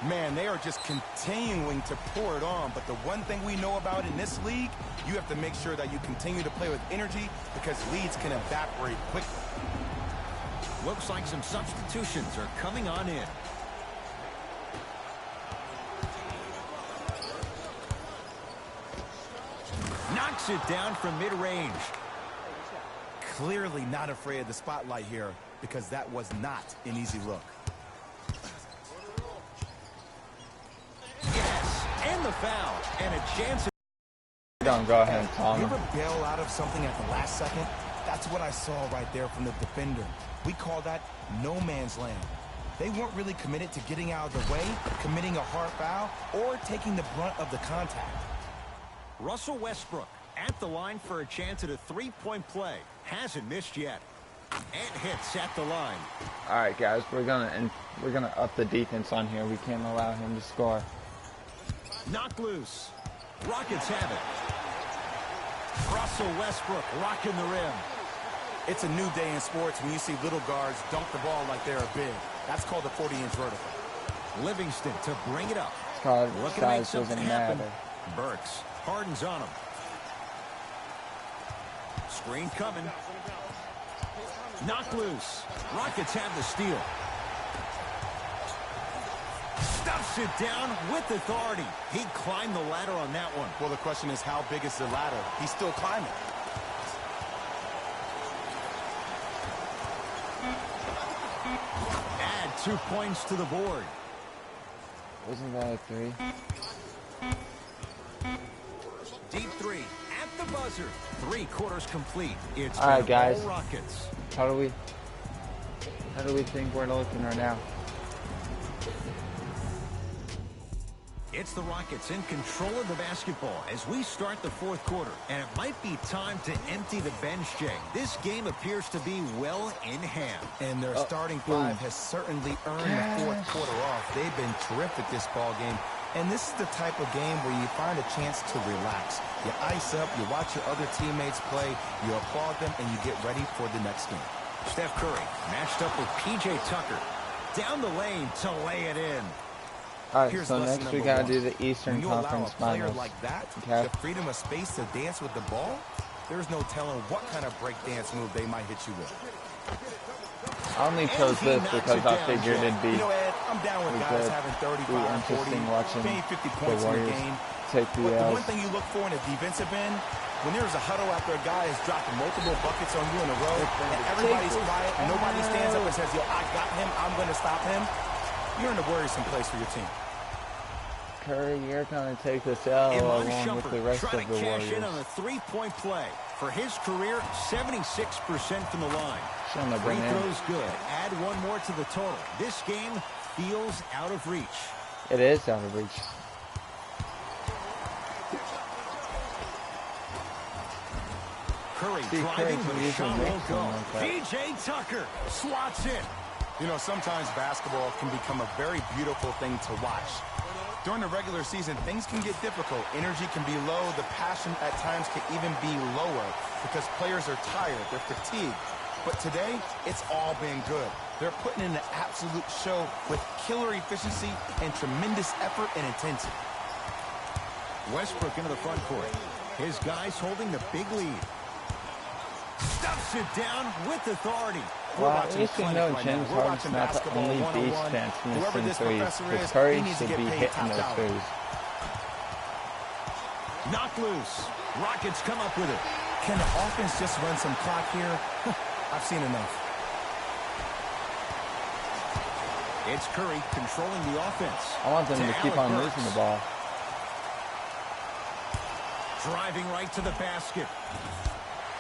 Speaker 3: Man, they are just continuing to pour it on, but the one thing we know about in this league, you have to make sure that you continue to play with energy, because leads can evaporate quickly.
Speaker 2: Looks like some substitutions are coming on in. Knocks it down from mid-range.
Speaker 3: Clearly not afraid of the spotlight here, because that was not an easy look.
Speaker 2: Yes, and the foul, and a chance.
Speaker 1: Don't go ahead, Tom.
Speaker 3: You ever bail out of something at the last second? That's what I saw right there from the defender. We call that no man's land. They weren't really committed to getting out of the way, committing a hard foul, or taking the brunt of the contact.
Speaker 2: Russell Westbrook at the line for a chance at a three-point play. Hasn't missed yet. And hits at the line.
Speaker 1: All right, guys, we're gonna up the defense on here. We can't allow him to score.
Speaker 2: Knocked loose. Rockets have it. Russell Westbrook rocking the rim.
Speaker 3: It's a new day in sports when you see little guards dunk the ball like they're big. That's called a 40-inch vertical.
Speaker 2: Livingston to bring it up.
Speaker 1: Looking to make something happen.
Speaker 2: Burks. Harden's on him. Screen coming. Knocked loose. Rockets have the steal. Stuffs it down with authority. He climbed the ladder on that one.
Speaker 3: Well, the question is, how big is the ladder? He's still climbing.
Speaker 2: Add 2 points to the board.
Speaker 1: Wasn't that a 3?
Speaker 2: Deep 3 at the buzzer. 3 quarters complete. It's
Speaker 1: all right, guys.
Speaker 2: Rockets.
Speaker 1: How do we think we're looking right now?
Speaker 2: It's the Rockets in control of the basketball as we start the fourth quarter. And it might be time to empty the bench, Jay. This game appears to be well in hand.
Speaker 3: And their starting five has certainly earned the fourth quarter off. They've been terrific this ball game. And this is the type of game where you find a chance to relax. You ice up, you watch your other teammates play, you applaud them, and you get ready for the next game.
Speaker 2: Steph Curry matched up with P.J. Tucker. Down the lane to lay it in.
Speaker 1: All right, so next we got to do the Eastern Conference Finals.
Speaker 3: Like that,
Speaker 1: okay.
Speaker 3: The freedom of space to dance with the ball, there's no telling what kind of breakdance move they might hit you with.
Speaker 1: I only chose this because I figured it'd be
Speaker 3: Ed, I'm down with guys having 35, 40,
Speaker 1: watching
Speaker 3: 50 points
Speaker 1: the
Speaker 3: in the game.
Speaker 1: Take the
Speaker 3: But the one thing you look for in a defensive end, when there's a huddle after a guy is dropping multiple buckets on you in a row, and everybody's quiet, and nobody stands up and says, yo, I got him, I'm going to stop him, you're in a worrisome place for your team.
Speaker 1: Curry, you're going to take this L along with the rest of the Warriors.
Speaker 2: Trying to cash in on a three-point play. For his career, 76% from the line. Free throws good. Add one more to the total. This game feels out of reach.
Speaker 1: It is out of reach.
Speaker 2: Curry driving, but the shot won't go. P.J. Tucker swats it.
Speaker 3: You know, sometimes basketball can become a very beautiful thing to watch. During the regular season, things can get difficult. Energy can be low. The passion at times can even be lower because players are tired. They're fatigued. But today, it's all been good. They're putting in an absolute show with killer efficiency and tremendous effort and intensity.
Speaker 2: Westbrook into the front court. His guys holding the big lead. Stuffs it down with authority.
Speaker 1: Well, at least you know James Harden's not the only beast that's missing threes. Because Curry should be hitting those threes.
Speaker 2: Knocked loose. Rockets come up with it.
Speaker 3: Can the offense just run some clock here? I've seen enough.
Speaker 2: It's Curry controlling the offense.
Speaker 1: I want them to keep on losing the ball.
Speaker 2: Driving right to the basket.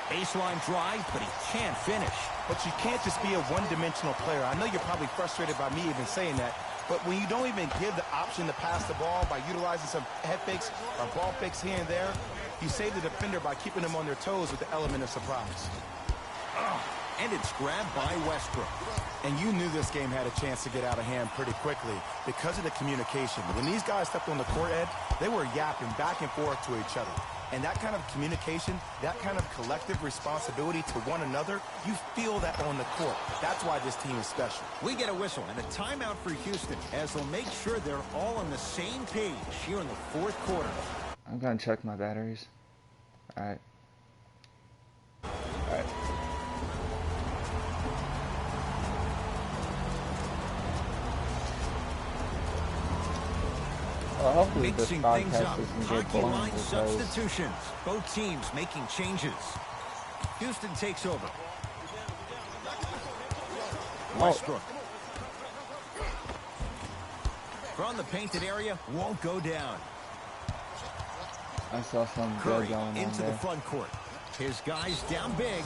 Speaker 2: Baseline drive, but he can't finish.
Speaker 3: But you can't just be a one-dimensional player. I know you're probably frustrated by me even saying that, but when you don't even give the option to pass the ball by utilizing some head fakes or ball fakes here and there, you save the defender by keeping them on their toes with the element of surprise.
Speaker 2: And it's grabbed by Westbrook.
Speaker 3: And you knew this game had a chance to get out of hand pretty quickly because of the communication. When these guys stepped on the court, Ed, they were yapping back and forth to each other. And that kind of communication, that kind of collective responsibility to one another, you feel that on the court. That's why this team is special.
Speaker 2: We get a whistle and a timeout for Houston as they'll make sure they're all on the same page here in the fourth quarter.
Speaker 1: I'm gonna check my batteries. Alright. Alright. Well, hopefully this
Speaker 2: Mixing things
Speaker 1: podcast
Speaker 2: up.
Speaker 1: doesn't get
Speaker 2: Hockey
Speaker 1: boring
Speaker 2: line
Speaker 1: because
Speaker 2: substitutions. Both teams making changes. Houston takes over. Westbrook. From the painted area, won't go down.
Speaker 1: I saw some
Speaker 2: Curry
Speaker 1: good going on
Speaker 2: into the
Speaker 1: there.
Speaker 2: front court. His guys down big,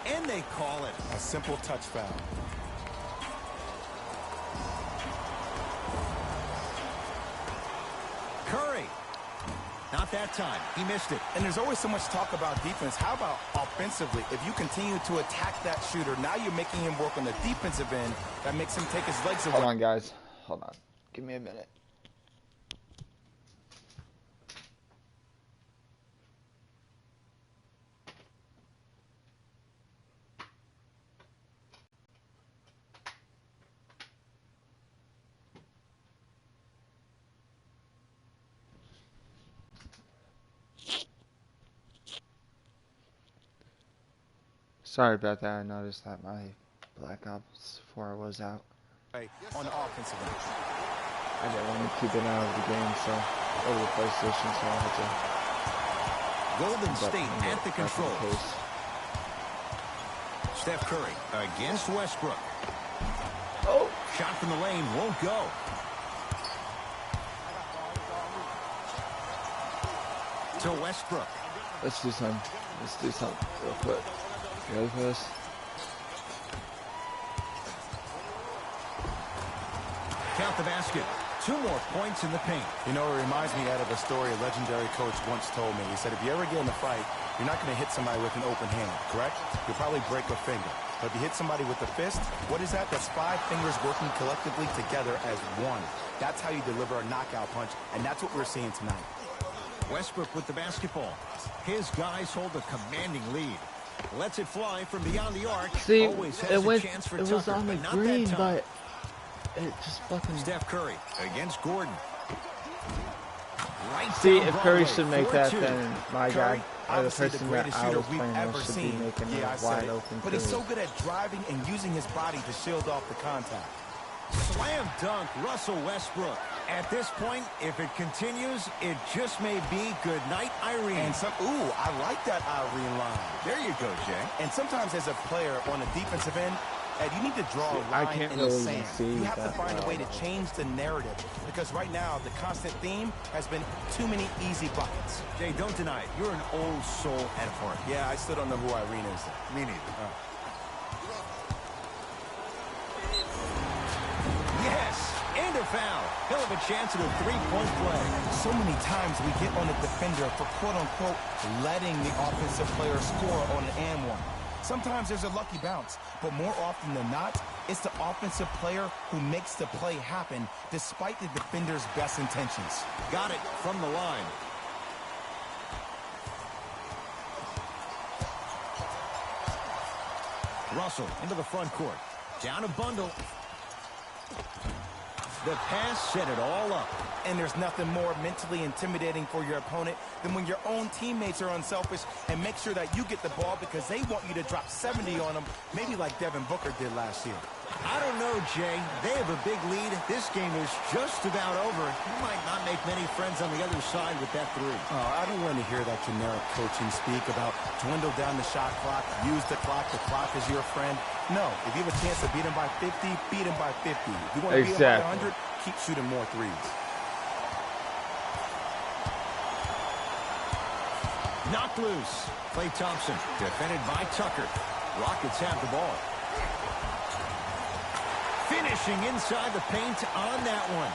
Speaker 2: and they call it.
Speaker 3: A simple touch foul.
Speaker 2: Curry. Not that time. He missed it.
Speaker 3: And there's always so much talk about defense. How about offensively? If you continue to attack that shooter, now you're making him work on the defensive end. That makes him take his legs away.
Speaker 1: Hold on, guys. Hold on. Give me a minute. Sorry about that. I noticed that my Black Ops 4 was out.
Speaker 3: On the offensive end.
Speaker 1: I didn't want to keep it out of the game, so over the PlayStation, so I had to.
Speaker 2: Golden State at the controls. Steph Curry against Westbrook.
Speaker 1: Oh!
Speaker 2: Shot from the lane won't go. To Westbrook.
Speaker 1: Let's do something. Let's do something real quick. You ready for this?
Speaker 2: Count the basket. 2 more points in the paint.
Speaker 3: You know, it reminds me out of a story a legendary coach once told me. He said, if you ever get in a fight, you're not going to hit somebody with an open hand, correct? You'll probably break a finger. But if you hit somebody with a fist, what is that? That's 5 fingers working collectively together as one. That's how you deliver a knockout punch, and that's what we're seeing tonight.
Speaker 2: Westbrook with the basketball. His guys hold a commanding lead. Lets it fly from beyond the arc.
Speaker 1: See,
Speaker 2: Always has
Speaker 1: it
Speaker 2: a
Speaker 1: went.
Speaker 2: chance for
Speaker 1: It was
Speaker 2: Tucker,
Speaker 1: on the
Speaker 2: but not
Speaker 1: green,
Speaker 2: that time.
Speaker 1: but it just fucking.
Speaker 2: Steph Curry against Gordon. Right
Speaker 1: See,
Speaker 2: down
Speaker 1: if Curry
Speaker 2: Broadway,
Speaker 1: should make that,
Speaker 2: 4-2.
Speaker 1: then my
Speaker 3: Curry,
Speaker 1: guy, or the
Speaker 3: obviously
Speaker 1: person
Speaker 3: the
Speaker 1: that
Speaker 3: greatest
Speaker 1: I
Speaker 3: shooter
Speaker 1: was
Speaker 3: we've
Speaker 1: playing
Speaker 3: ever
Speaker 1: with should
Speaker 3: seen.
Speaker 1: be making
Speaker 3: Yeah, I
Speaker 1: a
Speaker 3: said
Speaker 1: wide
Speaker 3: it.
Speaker 1: open.
Speaker 3: But he's so
Speaker 1: threes.
Speaker 3: good at driving and using his body to shield off the contact.
Speaker 2: Slam dunk, Russell Westbrook. At this point, if it continues, it just may be good night, Irene.
Speaker 3: And ooh, I like that Irene line.
Speaker 2: There you go, Jay.
Speaker 3: And sometimes as a player on the defensive end, Ed, you need to draw a
Speaker 1: I
Speaker 3: line
Speaker 1: can't
Speaker 3: in
Speaker 1: really
Speaker 3: the
Speaker 1: even
Speaker 3: sand.
Speaker 1: see
Speaker 3: You have to
Speaker 1: that
Speaker 3: find a
Speaker 1: well.
Speaker 3: way to change the narrative. Because right now, the constant theme has been too many easy buckets.
Speaker 2: Jay, don't deny it. You're an old soul at heart.
Speaker 3: Yeah, I still don't know who Irene is.
Speaker 2: Me neither. Yes, and a foul. He'll have a chance at a 3-point play.
Speaker 3: So many times we get on the defender for quote-unquote letting the offensive player score on an and one. Sometimes there's a lucky bounce, but more often than not, it's the offensive player who makes the play happen despite the defender's best intentions.
Speaker 2: Got it from the line. Russell into the front court. Down a bundle. The pass set it all up.
Speaker 3: And there's nothing more mentally intimidating for your opponent than when your own teammates are unselfish and make sure that you get the ball because they want you to drop 70 on them, maybe like Devin Booker did last year.
Speaker 2: I don't know, Jay. They have a big lead. This game is just about over. You might not make many friends on the other side with that 3.
Speaker 3: Oh, I don't want to hear that generic coaching speak about dwindle down the shot clock, use the clock is your friend. No, if you have a chance to beat him by 50, beat him by 50. If you want to beat him by 100, keep shooting more threes.
Speaker 2: Knocked loose. Klay Thompson defended by Tucker. Rockets have the ball. Finishing inside the paint on that one.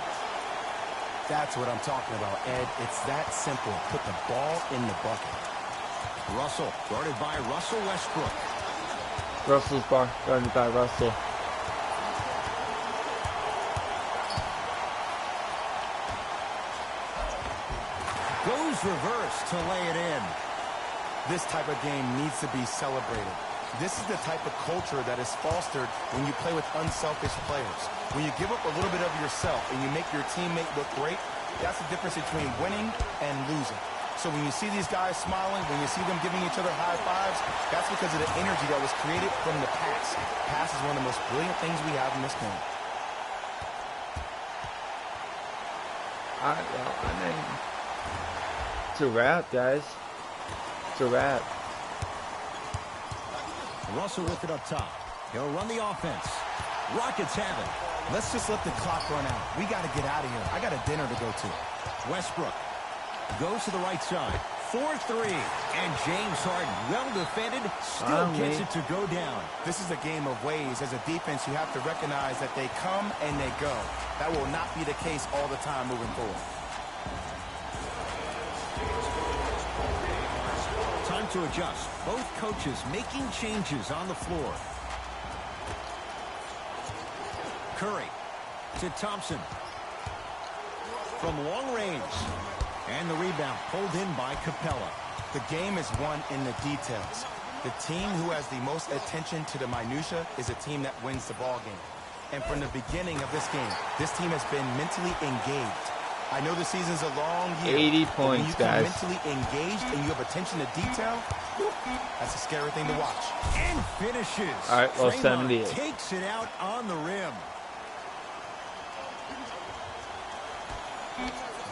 Speaker 3: That's what I'm talking about, Ed. It's that simple. Put the ball in the bucket.
Speaker 2: Russell, guarded by Russell Westbrook.
Speaker 1: Russell's bar, guarded by Russell.
Speaker 2: Goes reverse to lay it in.
Speaker 3: This type of game needs to be celebrated. This is the type of culture that is fostered when you play with unselfish players. When you give up a little bit of yourself and you make your teammate look great, that's the difference between winning and losing. So when you see these guys smiling, when you see them giving each other high fives, that's because of the energy that was created from the pass. Pass is one of the most brilliant things we have in this game.
Speaker 1: I mean, it's a wrap, guys. It's a wrap.
Speaker 2: Russell with it up top. He'll run the offense. Rockets have it.
Speaker 3: Let's just let the clock run out. We got to get out of here. I got a dinner to go to.
Speaker 2: Westbrook goes to the right side. 4-3. And James Harden, well defended, still gets it to go down.
Speaker 3: This is a game of ways. As a defense, you have to recognize that they come and they go. That will not be the case all the time moving forward.
Speaker 2: Time to adjust. Both coaches making changes on the floor. Curry to Thompson. From long range. And the rebound pulled in by Capella.
Speaker 3: The game is won in the details. The team who has the most attention to the minutia is a team that wins the ball game. And from the beginning of this game, this team has been mentally engaged. I know the season's a long year.
Speaker 1: 80 points, guys.
Speaker 3: When you can mentally engaged and you have attention to detail, that's a scary thing to watch.
Speaker 2: And finishes.
Speaker 1: All right, well,
Speaker 2: Draymond
Speaker 1: 78.
Speaker 2: takes it out on the rim.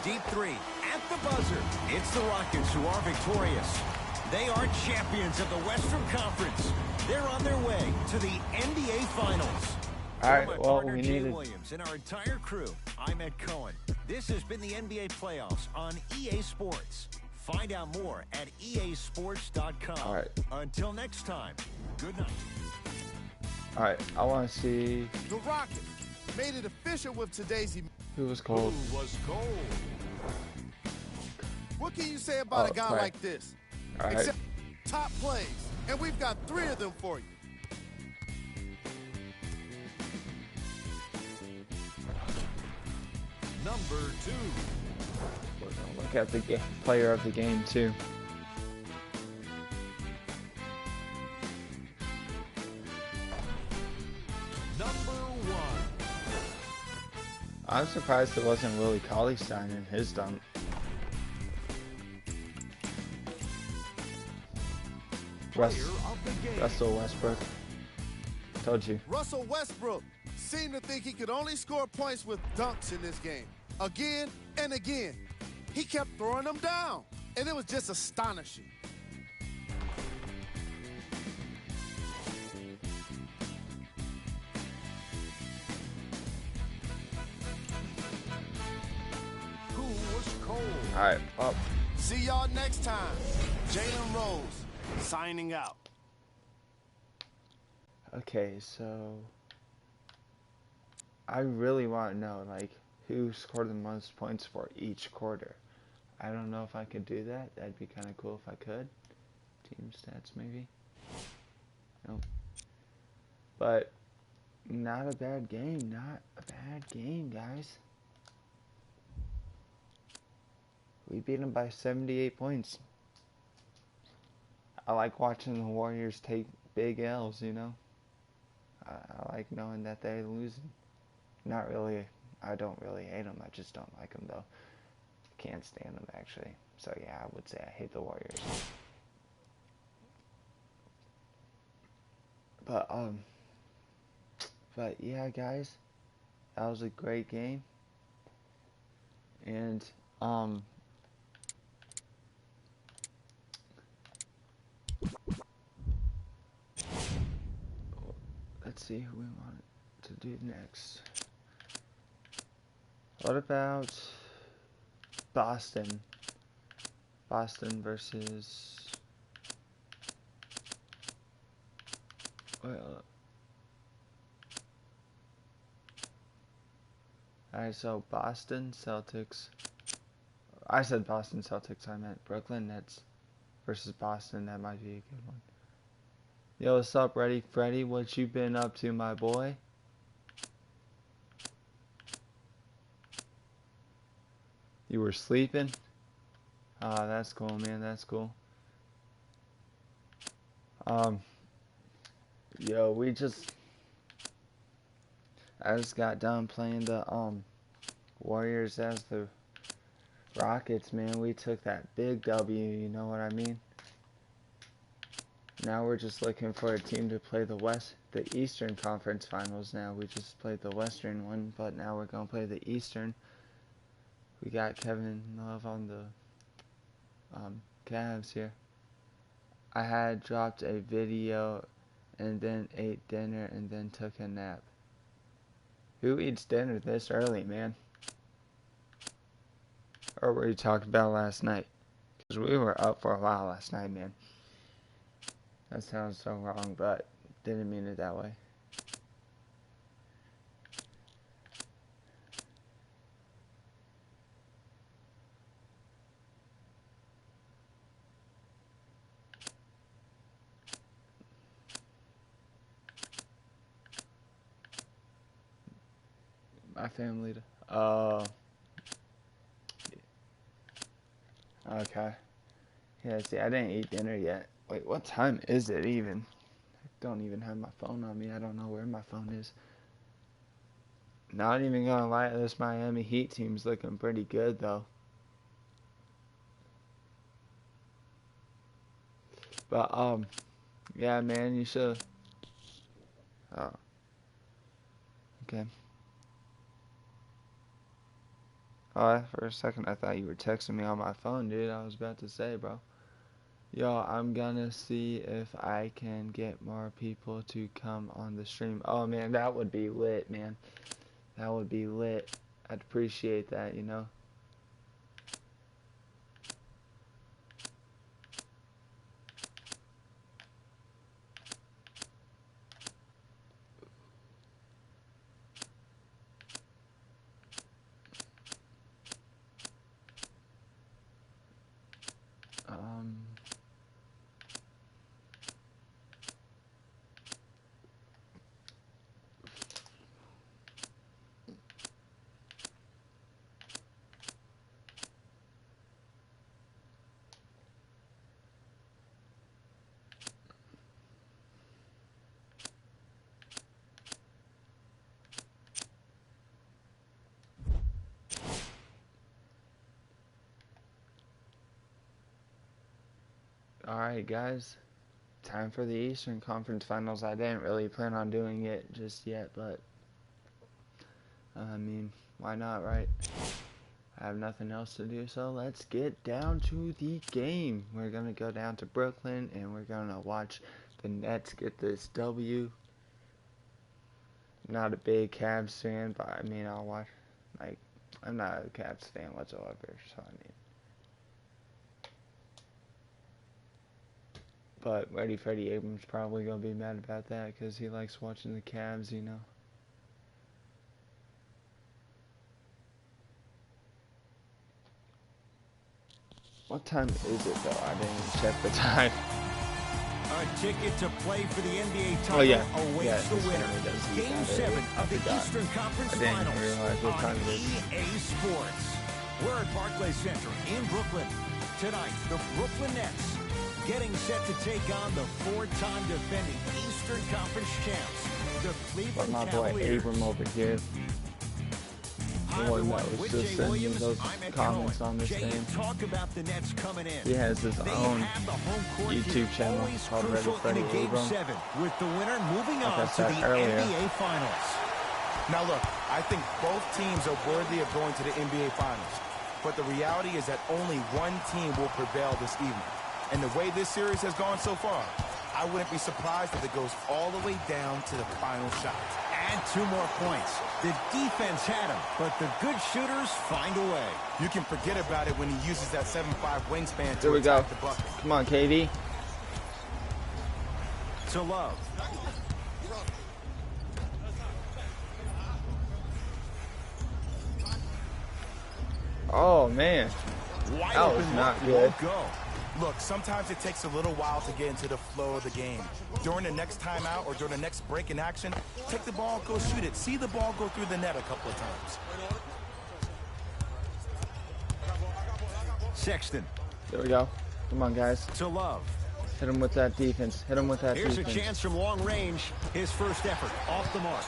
Speaker 2: Deep three at the buzzer. It's the Rockets who are victorious. They are champions of the Western Conference. They're on their way to the NBA Finals.
Speaker 1: All right,
Speaker 2: For my
Speaker 1: well,
Speaker 2: partner,
Speaker 1: we
Speaker 2: Jay
Speaker 1: needed...
Speaker 2: Williams and our entire crew, I'm Ed Cohen. This has been the NBA Playoffs on EA Sports. Find out more at easports.com.
Speaker 1: All right.
Speaker 2: Until next time, good night.
Speaker 1: All right, I want to see
Speaker 4: The Rockets made it official with today's event.
Speaker 1: who was cold.
Speaker 4: Who was cold? What can you say about a guy
Speaker 1: right.
Speaker 4: like this?
Speaker 1: All right.
Speaker 4: Except top plays, and we've got 3 of them for you.
Speaker 2: Number 2.
Speaker 1: We're gonna look at the player of the game too.
Speaker 2: Number 1.
Speaker 1: I'm surprised it wasn't Willie Cauley-Stein in his dunk. Russell Westbrook. Told you.
Speaker 4: Russell Westbrook seemed to think he could only score points with dunks in this game. Again and again. He kept throwing them down, and it was just astonishing.
Speaker 2: Who was cold?
Speaker 1: All right. Well,
Speaker 4: See y'all next time. Jalen Rose signing out.
Speaker 1: okay, so I really want to know, like, who scored the most points for each quarter. I don't know if I could do that. That'd be kind of cool if I could. Team stats, maybe. Nope. But not a bad game. Not a bad game, guys. We beat them by 78 points. I like watching the Warriors take big L's, you know. I like knowing that they're losing. Not really. I don't really hate them. I just don't like them, though. Can't stand them, actually. So, yeah, I would say I hate the Warriors. But yeah, guys. That was a great game. And, let's see who we want to do next. What about Boston Boston versus... Alright, so Boston Celtics. I said Boston Celtics, I meant Brooklyn Nets versus Boston. That might be a good one. Yo, what's up, Ready Freddy? What you been up to, my boy? You were sleeping? Oh, that's cool, man. That's cool. Yo, I just got done playing the Warriors as the Rockets, man. We took that big W, you know what I mean? Now we're just looking for a team to play the Eastern Conference Finals now. We just played the Western one, but now we're going to play the Eastern. We got Kevin Love on the Cavs here. I had dropped a video and then ate dinner and then took a nap. Who eats dinner this early, man? Or were you talking about last night? Because we were up for a while last night, man. That sounds so wrong, but didn't mean it that way. My family. Oh. Okay. Yeah, see, I didn't eat dinner yet. Wait, what time is it even? I don't even have my phone on me. I don't know where my phone is. Not even gonna lie, this Miami Heat team's looking pretty good, though. But, yeah, man, you should. Oh. Okay. Oh, for a second I thought you were texting me on my phone, dude. I was about to say, bro. Yo, I'm gonna see if I can get more people to come on the stream. Oh, man, that would be lit, man. That would be lit. I'd appreciate that, you know? Alright, guys. Time for the Eastern Conference Finals. I didn't really plan on doing it just yet, but I mean, why not, right? I have nothing else to do, so let's get down to the game. We're going to go down to Brooklyn, and we're going to watch the Nets get this W. I'm not a big Cavs fan, but I mean, I'll watch, like, I'm not a Cavs fan whatsoever, so I mean. But Freddie Abrams probably going to be mad about that because he likes watching the Cavs, you know. What time is it, though? I didn't even check the time.
Speaker 2: A ticket to play for the NBA title awaits the winner. Game 7 of the Eastern Conference Finals on EA Sports. We're at Barclays Center in Brooklyn. Tonight, the Brooklyn Nets getting set to take on the 4-time defending Eastern Conference champs, the Cleveland Cavaliers.
Speaker 1: My boy Abram over here. The one that was just sending me those comments on this game. He has his own YouTube channel called Ready Freddy Abram.
Speaker 2: With the winner moving on to the NBA Finals.
Speaker 3: Now look, I think both teams are worthy of going to the NBA Finals. But the reality is that only one team will prevail this evening. And the way this series has gone so far, I wouldn't be surprised if it goes all the way down to the final shot.
Speaker 2: And 2 more points. The defense had him, but the good shooters find a way.
Speaker 3: You can forget about it when he uses that 7'5" wingspan to
Speaker 1: Here we go.
Speaker 3: attack the bucket.
Speaker 1: Come on, KD.
Speaker 2: To Love.
Speaker 1: Oh, man.
Speaker 2: Wide
Speaker 1: That was
Speaker 2: open
Speaker 1: not
Speaker 2: look
Speaker 1: good.
Speaker 2: won't go.
Speaker 3: Look, sometimes it takes a little while to get into the flow of the game. During the next timeout or during the next break in action, take the ball, go shoot it. See the ball go through the net a couple of times.
Speaker 2: Sexton.
Speaker 1: There we go. Come on, guys.
Speaker 2: To Love.
Speaker 1: Hit him with that defense. Hit him with that
Speaker 2: Here's
Speaker 1: defense.
Speaker 2: a chance from long range. His first effort off the mark.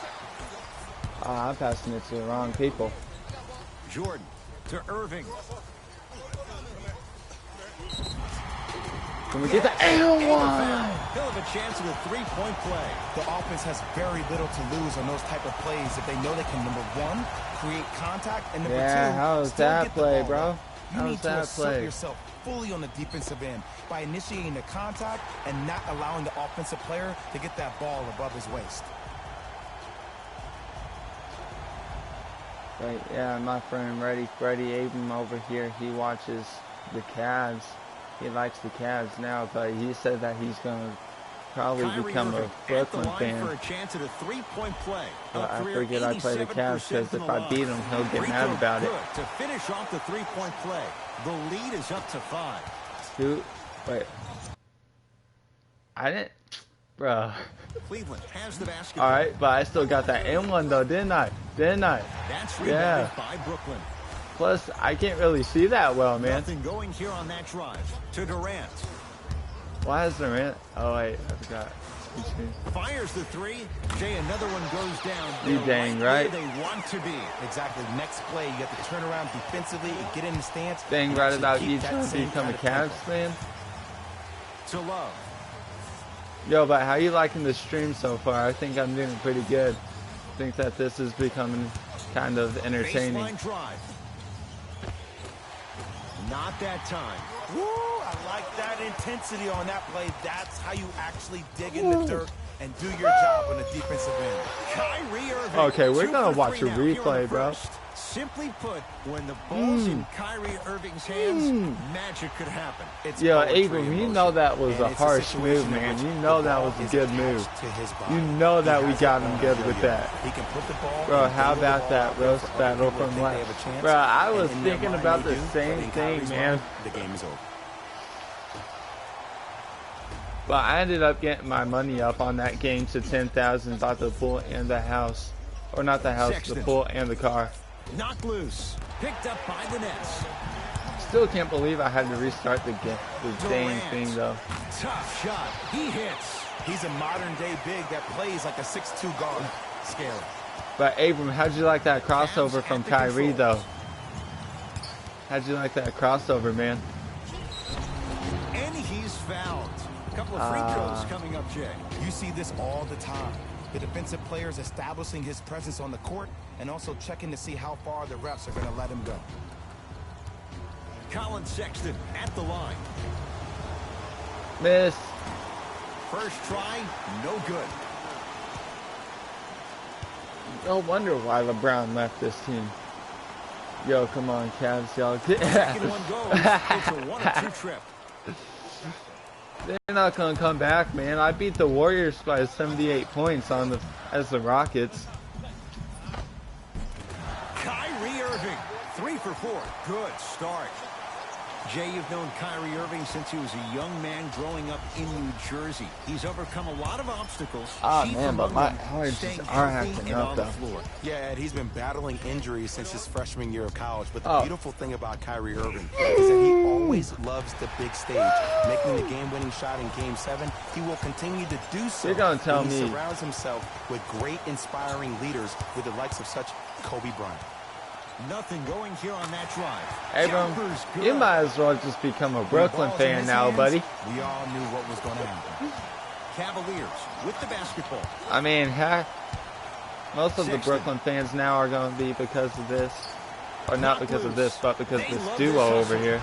Speaker 1: I'm passing it to the wrong people.
Speaker 2: Jordan to Irving.
Speaker 1: Can we get the and one?
Speaker 2: He'll have a chance at a 3-point play.
Speaker 3: The offense has very little to lose on those type of plays if they know they can, number one, create contact, and number
Speaker 1: Yeah,
Speaker 3: two,
Speaker 1: how was
Speaker 3: still
Speaker 1: that
Speaker 3: get the
Speaker 1: play,
Speaker 3: ball
Speaker 1: bro?
Speaker 3: up. You
Speaker 1: How
Speaker 3: need
Speaker 1: was
Speaker 3: to
Speaker 1: that
Speaker 3: assert
Speaker 1: play?
Speaker 3: yourself fully on the defensive end by initiating the contact and not allowing the offensive player to get that ball above his waist.
Speaker 1: Right, yeah, my friend Freddie Abram over here, he watches the Cavs. He likes the Cavs now, but he said that he's going to probably
Speaker 2: Kyrie
Speaker 1: become a
Speaker 2: Irving
Speaker 1: Brooklyn
Speaker 2: at the line for
Speaker 1: fan.
Speaker 2: a chance at a 3-point play.
Speaker 1: But
Speaker 2: A
Speaker 1: I
Speaker 2: career
Speaker 1: forget I play the
Speaker 2: 87%
Speaker 1: Cavs because
Speaker 2: from
Speaker 1: if
Speaker 2: the
Speaker 1: I
Speaker 2: line.
Speaker 1: beat him, he'll get
Speaker 2: Rico
Speaker 1: mad about it.
Speaker 2: good to finish off the 3-point play. The lead is up to 5.
Speaker 1: Wait. I didn't, bro.
Speaker 2: Cleveland has the basketball.
Speaker 1: All right, but I still got that and one though, didn't I?
Speaker 2: That's rebounded
Speaker 1: Yeah.
Speaker 2: by Brooklyn.
Speaker 1: Plus, I can't really see that well, man.
Speaker 2: Nothing going here on that drive. To Durant.
Speaker 1: Why is Durant? Oh wait, I forgot. Excuse me.
Speaker 2: Fires the 3. Jay, another one goes down.
Speaker 1: You
Speaker 2: They're
Speaker 1: dang
Speaker 2: where
Speaker 1: right.
Speaker 2: they want to be.
Speaker 3: Exactly. Next play, you have to turn around defensively and get in the stance.
Speaker 1: Dang
Speaker 3: and
Speaker 1: right
Speaker 3: actually
Speaker 1: about
Speaker 3: keep
Speaker 1: you
Speaker 3: that
Speaker 1: trying to
Speaker 3: same
Speaker 1: become a
Speaker 3: kind of tempo.
Speaker 1: Cavs fan.
Speaker 2: To Love.
Speaker 1: Yo, but how you liking the stream so far? I think I'm doing pretty good. I think that this is becoming kind of entertaining.
Speaker 2: Baseline drive. Not that time.
Speaker 3: Woo! I like that intensity on that play. That's how you actually dig in the dirt and do your job on the defensive end.
Speaker 2: Kyrie Irving.
Speaker 1: Okay, we're
Speaker 2: 2
Speaker 1: gonna
Speaker 2: for
Speaker 1: watch
Speaker 2: 3
Speaker 1: a
Speaker 2: now here in the
Speaker 1: replay, bro.
Speaker 2: first. Simply put, when the ball's in Kyrie Irving's hands, magic could happen.
Speaker 3: It's
Speaker 1: Yo,
Speaker 3: poetry
Speaker 1: Abram,
Speaker 3: in
Speaker 1: you
Speaker 3: motion.
Speaker 1: know that was
Speaker 3: And
Speaker 1: a
Speaker 3: it's
Speaker 1: harsh
Speaker 3: situation
Speaker 1: move,
Speaker 3: in
Speaker 1: man.
Speaker 3: which
Speaker 1: You know
Speaker 3: the
Speaker 1: that
Speaker 3: ball
Speaker 1: was a
Speaker 3: is
Speaker 1: good
Speaker 3: attached
Speaker 1: move.
Speaker 3: to his body.
Speaker 1: You know
Speaker 3: He
Speaker 1: that we
Speaker 3: has
Speaker 1: got
Speaker 3: the
Speaker 1: him
Speaker 3: ball
Speaker 1: good
Speaker 3: in
Speaker 1: with
Speaker 3: the
Speaker 1: that.
Speaker 3: He can put the ball
Speaker 1: Bro,
Speaker 3: and
Speaker 1: how
Speaker 3: dangle the
Speaker 1: about
Speaker 3: ball
Speaker 1: that
Speaker 3: out there
Speaker 1: roast
Speaker 3: for other
Speaker 1: battle
Speaker 3: people to
Speaker 1: from
Speaker 3: think they
Speaker 1: left?
Speaker 3: have a chance.
Speaker 1: Bro, I
Speaker 3: And
Speaker 1: was
Speaker 3: in their
Speaker 1: thinking
Speaker 3: mind
Speaker 1: about
Speaker 3: they
Speaker 1: the
Speaker 3: do,
Speaker 1: same
Speaker 3: but in
Speaker 1: thing,
Speaker 3: Kyrie's
Speaker 1: man.
Speaker 3: mind, the game is over.
Speaker 1: But I ended up getting my money up on that game to 10,000, bought the pool and the house. Or not the house,
Speaker 2: Sexton.
Speaker 1: the pool and the car.
Speaker 2: Knocked loose. Picked up by the Nets.
Speaker 1: Still can't believe I had to restart the dang
Speaker 2: Durant.
Speaker 1: thing, though.
Speaker 2: Tough shot. He hits.
Speaker 3: He's a modern-day big that plays like a 6'2" guard. Scary.
Speaker 1: But Abram, how'd you like that crossover
Speaker 2: Cavs
Speaker 1: from
Speaker 2: at the
Speaker 1: Kyrie,
Speaker 2: controls.
Speaker 1: though? How'd you like that crossover, man?
Speaker 2: And he's fouled. A couple of free throws coming up, Jay.
Speaker 3: You see this all the time. The defensive players establishing his presence on the court and also checking to see how far the refs are going to let him go.
Speaker 2: Colin Sexton at the line.
Speaker 1: Miss.
Speaker 2: First try, no good.
Speaker 1: No wonder why LeBron left this team. Yo, come on, Cavs, y'all.
Speaker 2: Second one goes. It's a 1 or 2 trip.
Speaker 1: They're not gonna come back, man. I beat the Warriors by 78 points as the Rockets.
Speaker 2: Kyrie Irving, 3 for 4. Good start. Jay, you've known Kyrie Irving since he was a young man growing up in New Jersey. He's overcome a lot of obstacles.
Speaker 1: Ah,
Speaker 2: Chief
Speaker 1: man, but
Speaker 2: among
Speaker 1: my
Speaker 2: them,
Speaker 1: hearts
Speaker 2: staying
Speaker 1: are
Speaker 2: healthy
Speaker 1: acting
Speaker 2: and
Speaker 1: up,
Speaker 2: on the
Speaker 1: though.
Speaker 2: floor.
Speaker 3: Yeah, Ed, he's been battling injuries since his freshman year of college. But the
Speaker 1: Oh.
Speaker 3: beautiful thing about Kyrie Irving is that he always loves the big stage. Making the game-winning shot in Game 7, he will continue to do so.
Speaker 1: You're gonna tell
Speaker 3: when he
Speaker 1: me-
Speaker 3: surrounds himself with great, inspiring leaders with the likes of such Kobe Bryant.
Speaker 2: Nothing going here on that drive.
Speaker 1: Abram,
Speaker 2: Jumper's good.
Speaker 1: you might as well just become a Brooklyn
Speaker 3: Ball's in
Speaker 1: fan
Speaker 3: his
Speaker 1: now,
Speaker 3: hands,
Speaker 1: buddy.
Speaker 3: We all knew what was going to happen.
Speaker 2: Cavaliers with the basketball.
Speaker 1: I mean, most of the
Speaker 2: Sexton.
Speaker 1: Brooklyn fans now are going to be because of this. Or not because of this, but because of
Speaker 2: They
Speaker 1: this
Speaker 2: love
Speaker 1: duo
Speaker 2: this
Speaker 1: over
Speaker 2: hustle.
Speaker 1: here.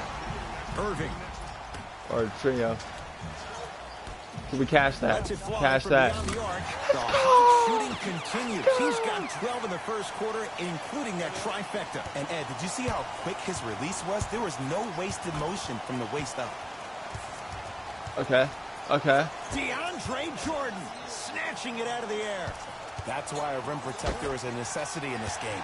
Speaker 2: Irving
Speaker 1: Or trio. Can we cash that?
Speaker 2: lets it fly
Speaker 1: Cash
Speaker 2: from
Speaker 1: that.
Speaker 2: beyond the arc. The hot shooting continues. He's got 12 in the first quarter, including that trifecta.
Speaker 3: And Ed, did you see how quick his release was? There was no wasted motion from the waist up.
Speaker 1: Okay. Okay.
Speaker 2: DeAndre Jordan snatching it out of the air.
Speaker 3: That's why a rim protector is a necessity in this game.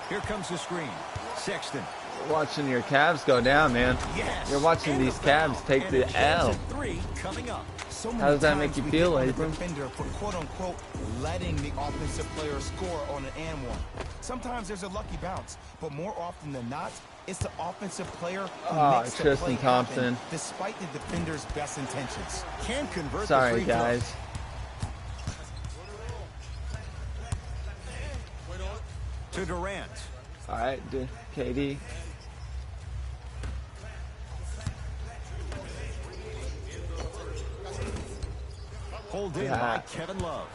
Speaker 2: Here comes the screen. Sexton.
Speaker 1: Watching your Cavs go down, man.
Speaker 2: Yes.
Speaker 1: You're watching these Cavs take the L.
Speaker 2: Three coming up.
Speaker 3: So
Speaker 1: How does that make you feel, Abram?
Speaker 3: Defender for quote-unquote letting the offensive player score on an and one. Sometimes there's a lucky bounce, but more often than not, it's the offensive player who makes the play
Speaker 1: Tristan Thompson.
Speaker 3: happen despite the defender's best intentions.
Speaker 2: Can convert
Speaker 1: Sorry,
Speaker 2: the free throw.
Speaker 1: guys.
Speaker 2: To Durant.
Speaker 1: All right, KD.
Speaker 2: Hold in by Kevin Love.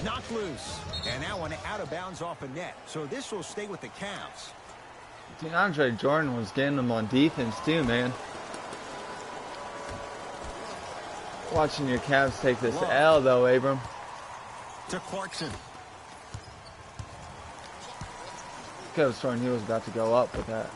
Speaker 2: Knocked loose. And that one out of bounds off a net. So this will stay with the Cavs.
Speaker 1: DeAndre Jordan was getting them on defense too, man. Watching your Cavs take this L though, Abram.
Speaker 2: To Clarkson.
Speaker 1: Could have sworn he was about to go up with that.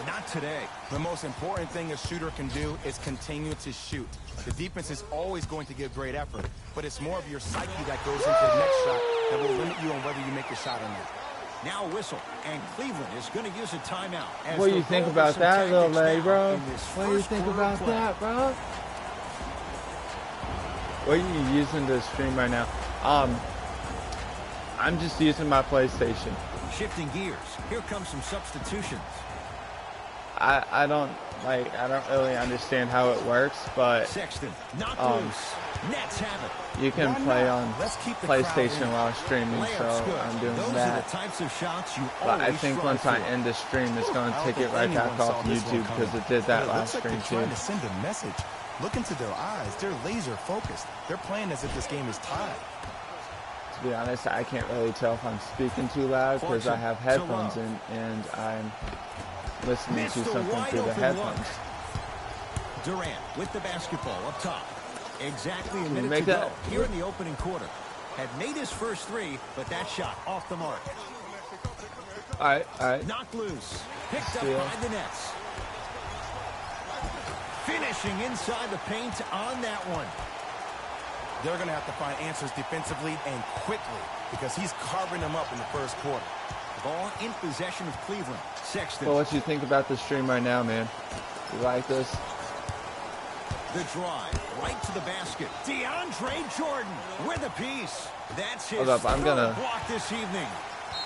Speaker 2: Not today.
Speaker 3: The most important thing a shooter can do is continue to shoot. The defense is always going to give great effort, but it's more of your psyche that goes into the next shot that will limit you on whether you make a shot or not.
Speaker 2: Now a whistle, and Cleveland is going to use a timeout.
Speaker 1: What do you think about that, little lady, bro? What do you think about that, bro? What are you using to stream right now? I'm just using my PlayStation.
Speaker 2: Shifting gears. Here comes some substitutions.
Speaker 1: I don't really understand how it works, but
Speaker 2: Sexton, not loose. Nets have it.
Speaker 1: you can play on PlayStation while streaming, so I'm doing
Speaker 2: Those
Speaker 1: that.
Speaker 2: are the types of shots you
Speaker 1: But I
Speaker 2: always
Speaker 1: think
Speaker 2: strive
Speaker 1: once I
Speaker 2: for.
Speaker 1: end the stream, it's going to take it right back off YouTube because it did that last stream
Speaker 3: They're
Speaker 1: too.
Speaker 3: trying to send a message. Look into their eyes. They're laser focused. They're playing as if this game is tied.
Speaker 1: To be honest, I can't really tell if I'm speaking too loud because I have headphones in and I'm listening to something through the headphones.
Speaker 2: Durant with the basketball up top. Exactly a
Speaker 1: you
Speaker 2: minute
Speaker 1: make
Speaker 2: to go
Speaker 1: that?
Speaker 2: here in the opening quarter. Had made his first three, but that shot off the mark.
Speaker 1: All right.
Speaker 2: Knocked loose. Picked
Speaker 1: Steal.
Speaker 2: up by the Nets. Finishing inside the paint on that one.
Speaker 3: They're going to have to find answers defensively and quickly because he's carving them up in the first quarter.
Speaker 2: Ball in possession of Cleveland. Sexton.
Speaker 1: Well, what you think about the stream right now, man? You like this?
Speaker 2: The drive right to the basket. DeAndre Jordan with a piece. That's his
Speaker 1: Hold up, I'm gonna-
Speaker 2: third block this evening.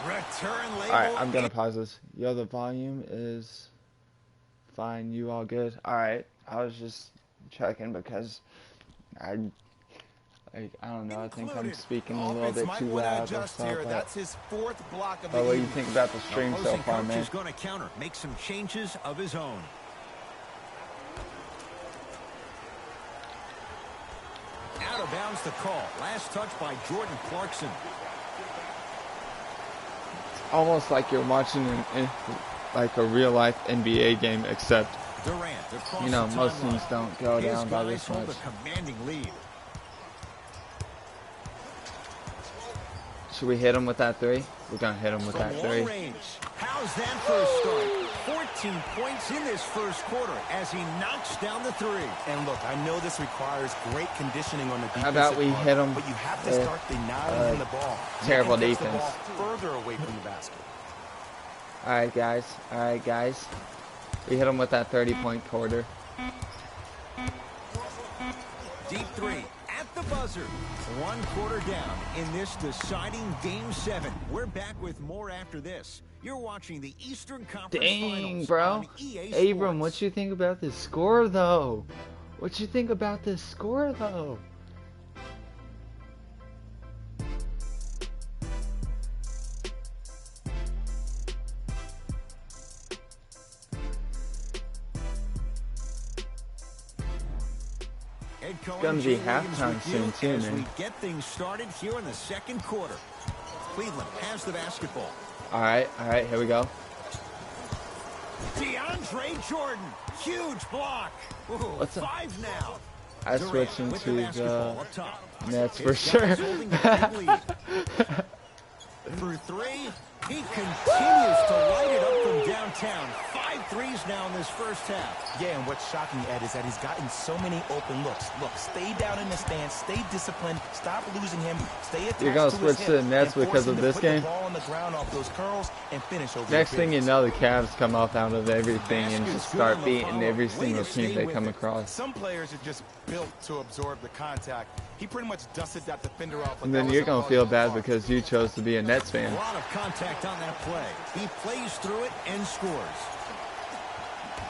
Speaker 2: Return label.
Speaker 1: All right, I'm gonna pause this. Yo, the volume is fine. You all good? All right. I was just checking because I don't know. I think I'm speaking a little bit too loud or something.
Speaker 3: That's his fourth block of the
Speaker 1: But what do you
Speaker 3: evening.
Speaker 1: think about the stream so
Speaker 2: Opposing
Speaker 1: far,
Speaker 2: coach
Speaker 1: man?
Speaker 2: is going to counter, make some changes of his own. Out of bounds the call. Last touch by Jordan Clarkson.
Speaker 1: Almost like you're watching like a real life NBA game, except
Speaker 2: Durant across
Speaker 1: you know
Speaker 2: the
Speaker 1: most
Speaker 2: timeline.
Speaker 1: teams don't go
Speaker 2: His
Speaker 1: down by
Speaker 2: guys
Speaker 1: this
Speaker 2: hold
Speaker 1: much.
Speaker 2: a commanding lead.
Speaker 1: Should we hit him with that three? We're gonna hit him with
Speaker 2: From
Speaker 1: that
Speaker 2: long
Speaker 1: three.
Speaker 2: range. How's that for a start? 14 points in this first quarter as he knocks down the three.
Speaker 3: And look, I know this requires great conditioning on the defensive
Speaker 1: How about we
Speaker 3: part,
Speaker 1: hit 'em
Speaker 3: but you have to
Speaker 1: with,
Speaker 3: start denying him the ball.
Speaker 1: terrible
Speaker 3: Make him catch
Speaker 1: defense.
Speaker 3: The ball further away from the basket.
Speaker 1: All right, guys. We hit him with that 30-point quarter.
Speaker 2: Deep three at the buzzer. 1 quarter down in this deciding Game 7. We're back with more after this. You're watching the Eastern Conference
Speaker 1: Dang,
Speaker 2: Finals
Speaker 1: bro.
Speaker 2: on EA
Speaker 1: Abram,
Speaker 2: Sports.
Speaker 1: what you think about this score, though? What you think about this score, though?
Speaker 2: Head coach
Speaker 1: gonna be
Speaker 2: Jay Williams
Speaker 1: halftime
Speaker 2: with
Speaker 1: soon,
Speaker 2: you
Speaker 1: too,
Speaker 2: as
Speaker 1: man.
Speaker 2: we get things started here in the second quarter. Cleveland has the basketball.
Speaker 1: All right, here we go.
Speaker 2: DeAndre Jordan, huge block. Ooh,
Speaker 1: What's up?
Speaker 2: 5 now.
Speaker 1: I switched into the Nets for sure.
Speaker 2: For three, he continues to light it up from downtown. 5 threes now in this first half.
Speaker 3: Yeah, and what's shocking, Ed, is that he's gotten so many open looks. Look, stay down in the stance, stay disciplined, stop losing him, stay attached.
Speaker 1: You're gonna switch to the Nets because of this game. Next thing you know, the Cavs come off out of everything and just start beating every single team they come across.
Speaker 3: Some players are just built to absorb the contact. He pretty much dusted that defender off.
Speaker 1: And then you're gonna feel bad because you chose to be a Nets fan.
Speaker 2: A lot of contact on that play. He plays through it and scores.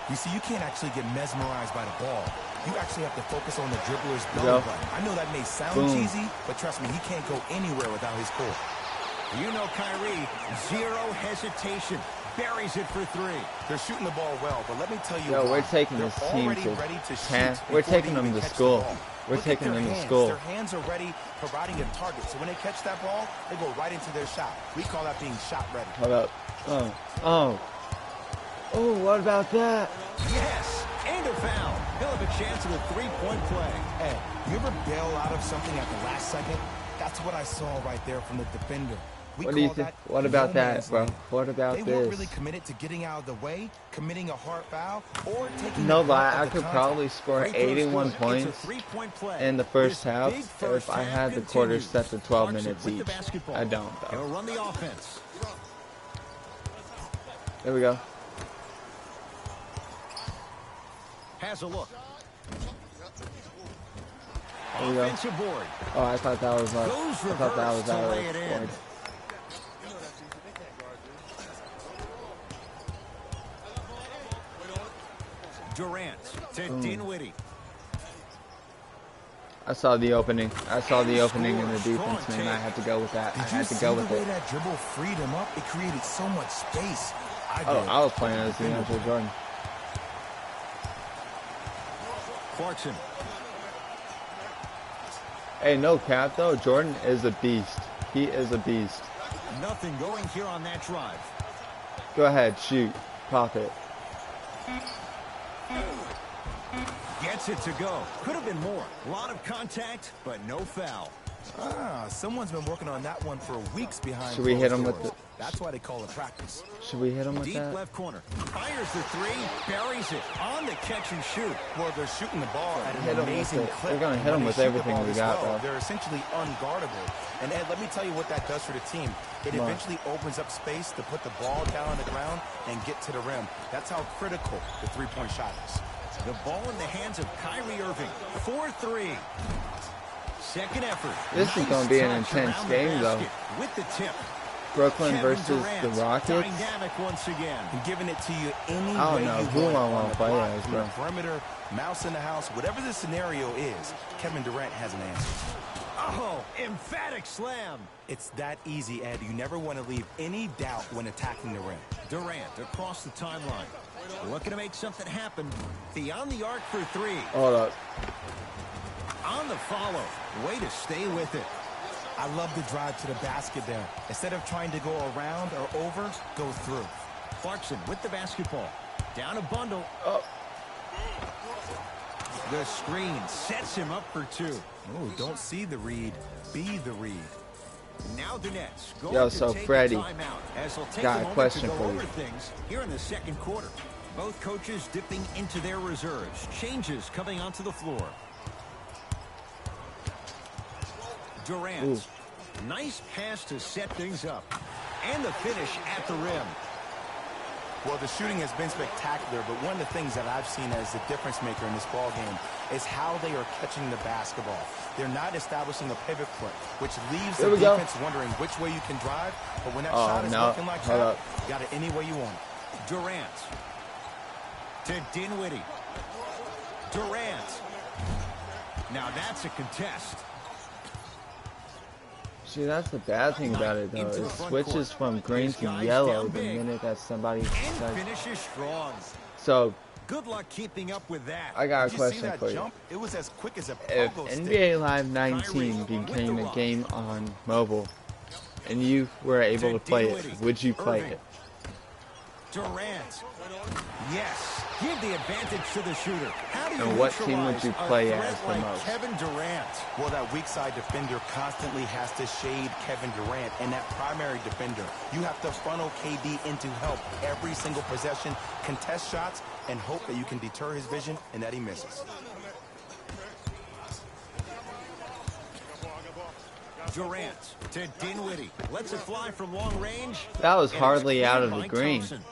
Speaker 3: You see, you can't actually get mesmerized by the ball. You actually have to focus on the dribbler's belly button. I know that may sound cheesy, but trust me, he can't go anywhere without his core.
Speaker 2: You know Kyrie, zero hesitation. Buries it for three.
Speaker 3: They're shooting the ball well, but let me tell you,
Speaker 1: we're taking this team to we're taking them to school. We're taking them to school.
Speaker 3: Their hands are ready, providing a target. So when they catch that ball, they go right into their shot. We call that being shot ready.
Speaker 1: Hold up. Oh, what about that?
Speaker 2: Yes, and a foul. He'll have a chance at a three-point play.
Speaker 3: Hey, you ever bail out of something at the last second? That's what I saw right there from the defender.
Speaker 1: What do you think? What about that, bro? What about this?
Speaker 3: They weren't really committed to getting out of the way, committing a hard foul, or taking.
Speaker 1: No, but I could probably score 81 points in the first half if I had the quarters set to 12 minutes each. I don't, though.
Speaker 2: He'll run the offense.
Speaker 1: There we go.
Speaker 2: Has a look.
Speaker 1: There we go.
Speaker 2: Offensive board.
Speaker 1: Oh, I thought that was out of the board.
Speaker 2: Durant to Dinwiddie.
Speaker 1: I saw the opening. I saw the opening in the defense, man. I had to go with that. I had to go with it.
Speaker 3: The way that dribble freed him up, it created so much space.
Speaker 1: I was playing as DeAndre Jordan.
Speaker 2: Clarkson.
Speaker 1: Hey, no cap though. Jordan is a beast. He is a beast.
Speaker 2: Nothing going here on that drive.
Speaker 1: Go ahead, shoot, pop it.
Speaker 2: Gets it to go. Could have been more. A lot of contact, but no foul.
Speaker 3: Someone's been working on that one for weeks behind.
Speaker 1: Should we hit him with the...
Speaker 3: That's why they call it practice.
Speaker 1: Should we hit him with
Speaker 2: Deep
Speaker 1: that?
Speaker 2: left corner. Fires the three, buries it on the catch and shoot.
Speaker 3: Well, they're shooting the ball at an amazing clip.
Speaker 1: We're going to hit him with everything we got, though.
Speaker 3: They're essentially unguardable. And Ed, let me tell you what that does for the team. It eventually opens up space to put the ball down on the ground and get to the rim. That's how critical the three-point shot is.
Speaker 2: The ball in the hands of Kyrie Irving. 4-3. Second effort.
Speaker 1: This is going to be an intense game, though.
Speaker 2: With the tip.
Speaker 1: Brooklyn versus the Rockets.
Speaker 2: Dynamic once again.
Speaker 3: I'm giving it to you any
Speaker 1: I don't
Speaker 3: way
Speaker 1: know
Speaker 3: you
Speaker 1: who
Speaker 3: want.
Speaker 1: I want to play as, bro.
Speaker 3: Perimeter, mouse in the house, whatever the scenario is, Kevin Durant has an answer.
Speaker 2: Oh, emphatic slam.
Speaker 3: It's that easy, Ed. You never want to leave any doubt when attacking the rim.
Speaker 2: Durant across the timeline. Looking to make something happen. Beyond the arc for three.
Speaker 1: Hold up.
Speaker 2: On the follow. Way to stay with it.
Speaker 3: I love the drive to the basket there. Instead of trying to go around or over, go through.
Speaker 2: Clarkson with the basketball. Down a bundle.
Speaker 1: Oh.
Speaker 2: The screen sets him up for two.
Speaker 3: Oh, don't see the read. Be the read.
Speaker 2: Now the Nets go
Speaker 1: Yo, so Freddie, got a question for you.
Speaker 2: Things here in the second quarter. Both coaches dipping into their reserves. Changes coming onto the floor. Durant.
Speaker 1: Ooh.
Speaker 2: Nice pass to set things up. And the finish at the rim.
Speaker 3: Well, the shooting has been spectacular, but one of the things that I've seen as the difference maker in this ball game is how they are catching the basketball. They're not establishing a pivot foot, which leaves the defense wondering which way you can drive, but when that shot is looking like that, you got it any way you want it.
Speaker 2: Durant. To Dinwiddie. Durant. Now that's a contest.
Speaker 1: See, that's the bad thing about it, though. It switches from green to yellow the minute that somebody says.
Speaker 2: Finishes strong.
Speaker 1: So,
Speaker 2: good luck keeping up with that.
Speaker 1: I got a question for you.
Speaker 3: It was as quick as a
Speaker 1: If
Speaker 3: pogo stick.
Speaker 1: NBA Live 19 became a game on mobile, and you were able to play it, would you play it?
Speaker 2: Durant. Yes. Give the advantage to the shooter. How do you
Speaker 1: And what team would you play
Speaker 2: neutralize a
Speaker 1: as
Speaker 2: threat
Speaker 1: the
Speaker 2: like
Speaker 1: most?
Speaker 2: Kevin Durant?
Speaker 3: Well, that weak side defender constantly has to shade Kevin Durant, and that primary defender, you have to funnel KD into help every single possession, contest shots, and hope that you can deter his vision and that he misses.
Speaker 2: Durant to Dinwiddie. Lets it fly from long range.
Speaker 1: That was
Speaker 2: And it's
Speaker 1: hardly
Speaker 2: cleared
Speaker 1: out of
Speaker 2: by
Speaker 1: the green.
Speaker 2: Thompson.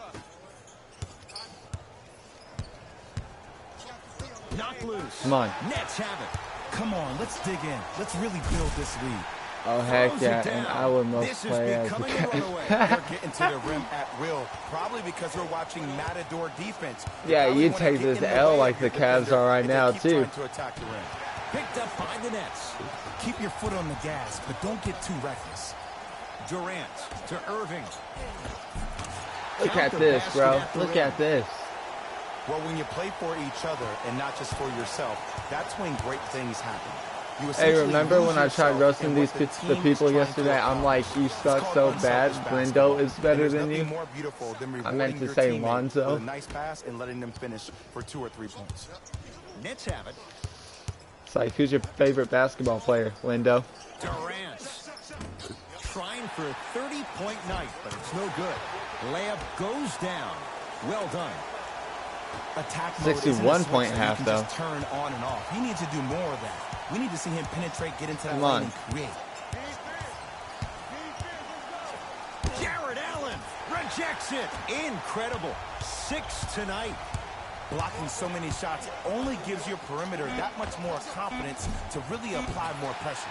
Speaker 2: Knocked loose.
Speaker 1: Come on.
Speaker 2: Nets have it.
Speaker 3: Come on, let's dig in. Let's really build this lead.
Speaker 1: Oh, heck
Speaker 2: Throws
Speaker 1: yeah.
Speaker 2: it
Speaker 1: And
Speaker 2: down.
Speaker 1: I would most
Speaker 2: This is
Speaker 1: play as the
Speaker 2: becoming a
Speaker 1: Cavs.
Speaker 2: runaway.
Speaker 3: They're getting to the rim at will, probably because we're watching Matador defense. They
Speaker 1: Yeah,
Speaker 3: probably
Speaker 1: you
Speaker 3: wanna
Speaker 1: take
Speaker 3: get
Speaker 1: this
Speaker 3: in the
Speaker 1: L
Speaker 3: way
Speaker 1: like
Speaker 3: of
Speaker 1: the
Speaker 3: your
Speaker 1: Cavs
Speaker 3: defender
Speaker 1: are right
Speaker 3: if they
Speaker 1: now,
Speaker 3: keep
Speaker 1: too.
Speaker 3: trying to attack the rim.
Speaker 2: Picked up by the Nets.
Speaker 3: Keep your foot on the gas, but don't get too reckless.
Speaker 2: Durant to Irving.
Speaker 1: Look
Speaker 2: Count
Speaker 1: at
Speaker 2: the
Speaker 1: this,
Speaker 2: basket
Speaker 1: bro.
Speaker 2: at the
Speaker 1: Look
Speaker 2: rim.
Speaker 1: at this.
Speaker 3: Well, when you play for each other and not just for yourself, that's when great things happen. You
Speaker 1: Hey,
Speaker 3: essentially
Speaker 1: remember
Speaker 3: lose
Speaker 1: when I tried
Speaker 3: yourself
Speaker 1: roasting
Speaker 3: in
Speaker 1: these
Speaker 3: what the
Speaker 1: the
Speaker 3: team
Speaker 1: people
Speaker 3: is trying to
Speaker 1: yesterday? I'm like,
Speaker 3: accomplish.
Speaker 1: you
Speaker 3: It's
Speaker 1: suck
Speaker 3: called
Speaker 1: so
Speaker 3: unselfish
Speaker 1: bad.
Speaker 3: basketball.
Speaker 1: Lindo is
Speaker 3: And
Speaker 1: better
Speaker 3: there's
Speaker 1: than
Speaker 3: nothing
Speaker 1: you.
Speaker 3: more beautiful than
Speaker 1: I meant
Speaker 3: rewarding
Speaker 1: to
Speaker 3: your
Speaker 1: say
Speaker 3: teammate
Speaker 1: Lonzo.
Speaker 3: with a nice pass and letting them finish for 2 or 3 points.
Speaker 2: Nets have it.
Speaker 1: It's like, who's your favorite basketball player, Lindo?
Speaker 2: Durant. Trying for a 30-point night, but it's no good. Layup goes down. Well done.
Speaker 3: Attack mode isn't a
Speaker 1: 61
Speaker 3: switch
Speaker 1: point
Speaker 3: that you
Speaker 1: half,
Speaker 3: can
Speaker 1: though.
Speaker 3: just turn on and off. He needs to do more of that. We need to see him penetrate, get into that
Speaker 1: Come
Speaker 3: lane,
Speaker 1: on.
Speaker 3: and create.
Speaker 2: Jared Allen rejects it. Incredible. 6 tonight.
Speaker 3: Blocking so many shots only gives your perimeter that much more confidence to really apply more pressure.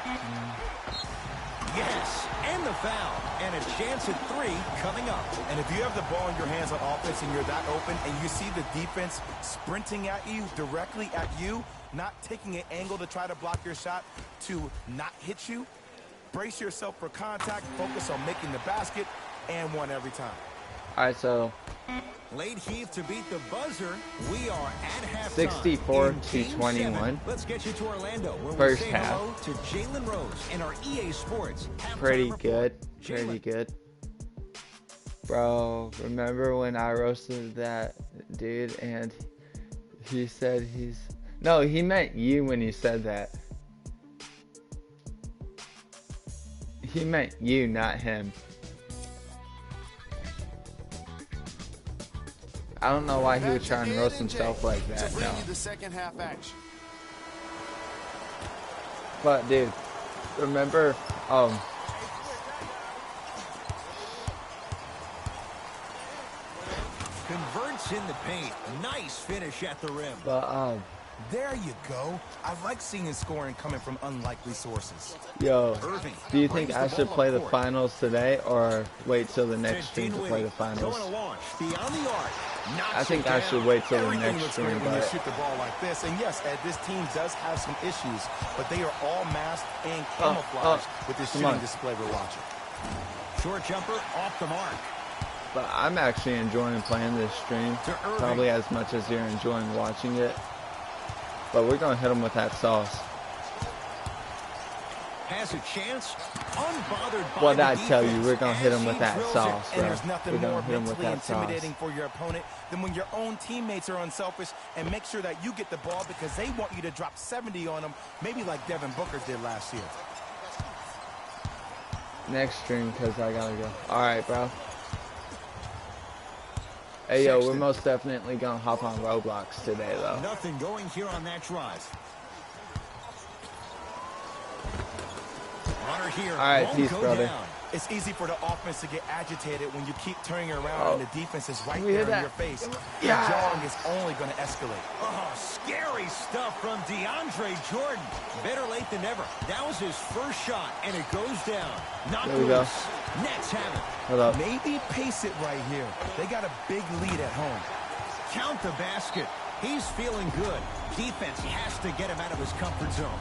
Speaker 2: Yes, and the foul. And a chance at 3 coming up.
Speaker 3: And if you have the ball in your hands on offense and you're that open and you see the defense sprinting at you, directly at you, not taking an angle to try to block your shot to not hit you, brace yourself for contact, focus on making the basket, and one every time.
Speaker 1: All right, so
Speaker 2: Late Heath to beat the buzzer. We are at halftime.
Speaker 1: 64
Speaker 2: In
Speaker 1: to
Speaker 2: Game
Speaker 1: 21.
Speaker 2: 7. Let's get you to Orlando, where
Speaker 1: First
Speaker 2: we say
Speaker 1: half.
Speaker 2: hello to Jalen Rose and our EA Sports halftime
Speaker 1: pretty
Speaker 2: report.
Speaker 1: good. Pretty
Speaker 2: Jalen.
Speaker 1: good. Bro, remember when I roasted that dude and he said he's... No, he meant you when he said that. He meant you, not him. I don't know why he would try and roast himself like that.
Speaker 4: To bring
Speaker 1: No.
Speaker 4: you the second half action.
Speaker 1: But dude, remember
Speaker 2: Converts in the paint. Nice finish at the rim.
Speaker 1: but
Speaker 3: There you go. I like seeing scoring coming from unlikely sources.
Speaker 1: yo,
Speaker 2: Irving
Speaker 1: do you think
Speaker 2: brings
Speaker 1: I
Speaker 2: the
Speaker 1: should
Speaker 2: ball
Speaker 1: play
Speaker 2: up
Speaker 1: the
Speaker 2: court.
Speaker 1: finals today or wait till the next
Speaker 2: To
Speaker 1: stream to play the
Speaker 2: Dinwiddie.
Speaker 1: finals?
Speaker 2: Going to launch beyond the arc. Knocks
Speaker 1: I think
Speaker 2: it
Speaker 1: I
Speaker 2: down.
Speaker 1: should wait till the
Speaker 3: Everything
Speaker 1: next
Speaker 3: looks great
Speaker 1: stream,
Speaker 3: when you
Speaker 1: but
Speaker 3: shoot the ball like this. And yes, Ed, this team does have some issues, but they are all masked and camouflaged with this
Speaker 1: come
Speaker 3: shooting
Speaker 1: on.
Speaker 3: display we're watching.
Speaker 2: Short jumper off the mark.
Speaker 1: but I'm actually enjoying playing this stream,
Speaker 2: To Irving.
Speaker 1: probably as much as you're enjoying watching it. But we're gonna hit them with that sauce.
Speaker 2: Has a chance. Unbothered by
Speaker 1: What
Speaker 2: the
Speaker 1: I tell you,
Speaker 2: defense
Speaker 1: we're gonna hit
Speaker 2: as
Speaker 1: him with
Speaker 2: he
Speaker 1: that
Speaker 2: drills it.
Speaker 1: sauce,
Speaker 3: And
Speaker 1: bro.
Speaker 3: there's nothing
Speaker 1: We're
Speaker 3: more
Speaker 1: gonna hit him with
Speaker 3: mentally
Speaker 1: that sauce.
Speaker 3: intimidating for your opponent than when your own teammates are unselfish and make sure that you get the ball because they want you to drop 70 on them, maybe like Devin Booker did last year.
Speaker 1: Next stream, cause I gotta go. All right, bro. Hey yo, we're
Speaker 2: Sexton.
Speaker 1: most definitely gonna hop on Roblox today, though.
Speaker 2: Nothing going here on that drive. Runner here.
Speaker 1: All right,
Speaker 2: won't
Speaker 1: peace,
Speaker 2: go
Speaker 1: brother.
Speaker 2: down.
Speaker 3: It's easy for the offense to get agitated when you keep turning around
Speaker 1: Oh.
Speaker 3: and the defense is right
Speaker 1: We
Speaker 3: there
Speaker 1: hear
Speaker 3: in
Speaker 1: that?
Speaker 3: your face.
Speaker 1: Yeah.
Speaker 3: The jogging is only going to escalate.
Speaker 2: Oh, scary stuff from DeAndre Jordan. Better late than never. That was his first shot, and it goes down. Not
Speaker 1: There we go.
Speaker 2: loose. Nets have it.
Speaker 1: Hold up.
Speaker 3: Maybe pace it right here. They got a big lead at home.
Speaker 2: Count the basket. He's feeling good. Defense has to get him out of his comfort zone.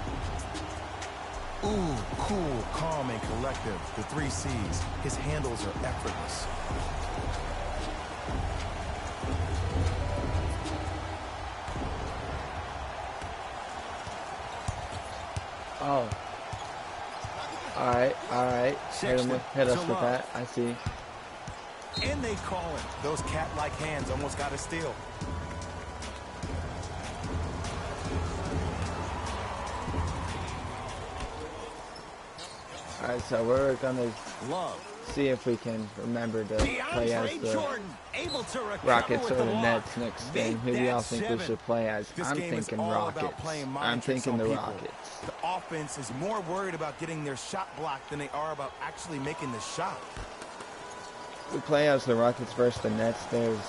Speaker 3: Ooh, cool, calm, and collective. The 3 C's. His handles are effortless.
Speaker 1: Oh. All right.
Speaker 2: Sexton
Speaker 1: Hit us
Speaker 2: to
Speaker 1: with
Speaker 2: Love.
Speaker 1: that. I see.
Speaker 2: And they call it.
Speaker 3: Those cat-like hands almost got a steal.
Speaker 1: Alright, so we're gonna
Speaker 2: Love.
Speaker 1: see if we can remember to play as
Speaker 2: DeAndre
Speaker 1: the
Speaker 2: Jordan able to recover
Speaker 1: Rockets
Speaker 2: with
Speaker 1: or
Speaker 2: the
Speaker 1: the
Speaker 2: block.
Speaker 1: Nets next game. Who do y'all think we should play as?
Speaker 3: This
Speaker 1: I'm
Speaker 3: game is
Speaker 1: thinking
Speaker 3: all about
Speaker 1: Rockets.
Speaker 3: playing mind
Speaker 1: I'm
Speaker 3: tricks
Speaker 1: thinking
Speaker 3: on
Speaker 1: the
Speaker 3: people.
Speaker 1: Rockets.
Speaker 3: The offense is more worried about getting their shot blocked than they are about actually making the shot.
Speaker 1: We play as the Rockets versus the Nets. There's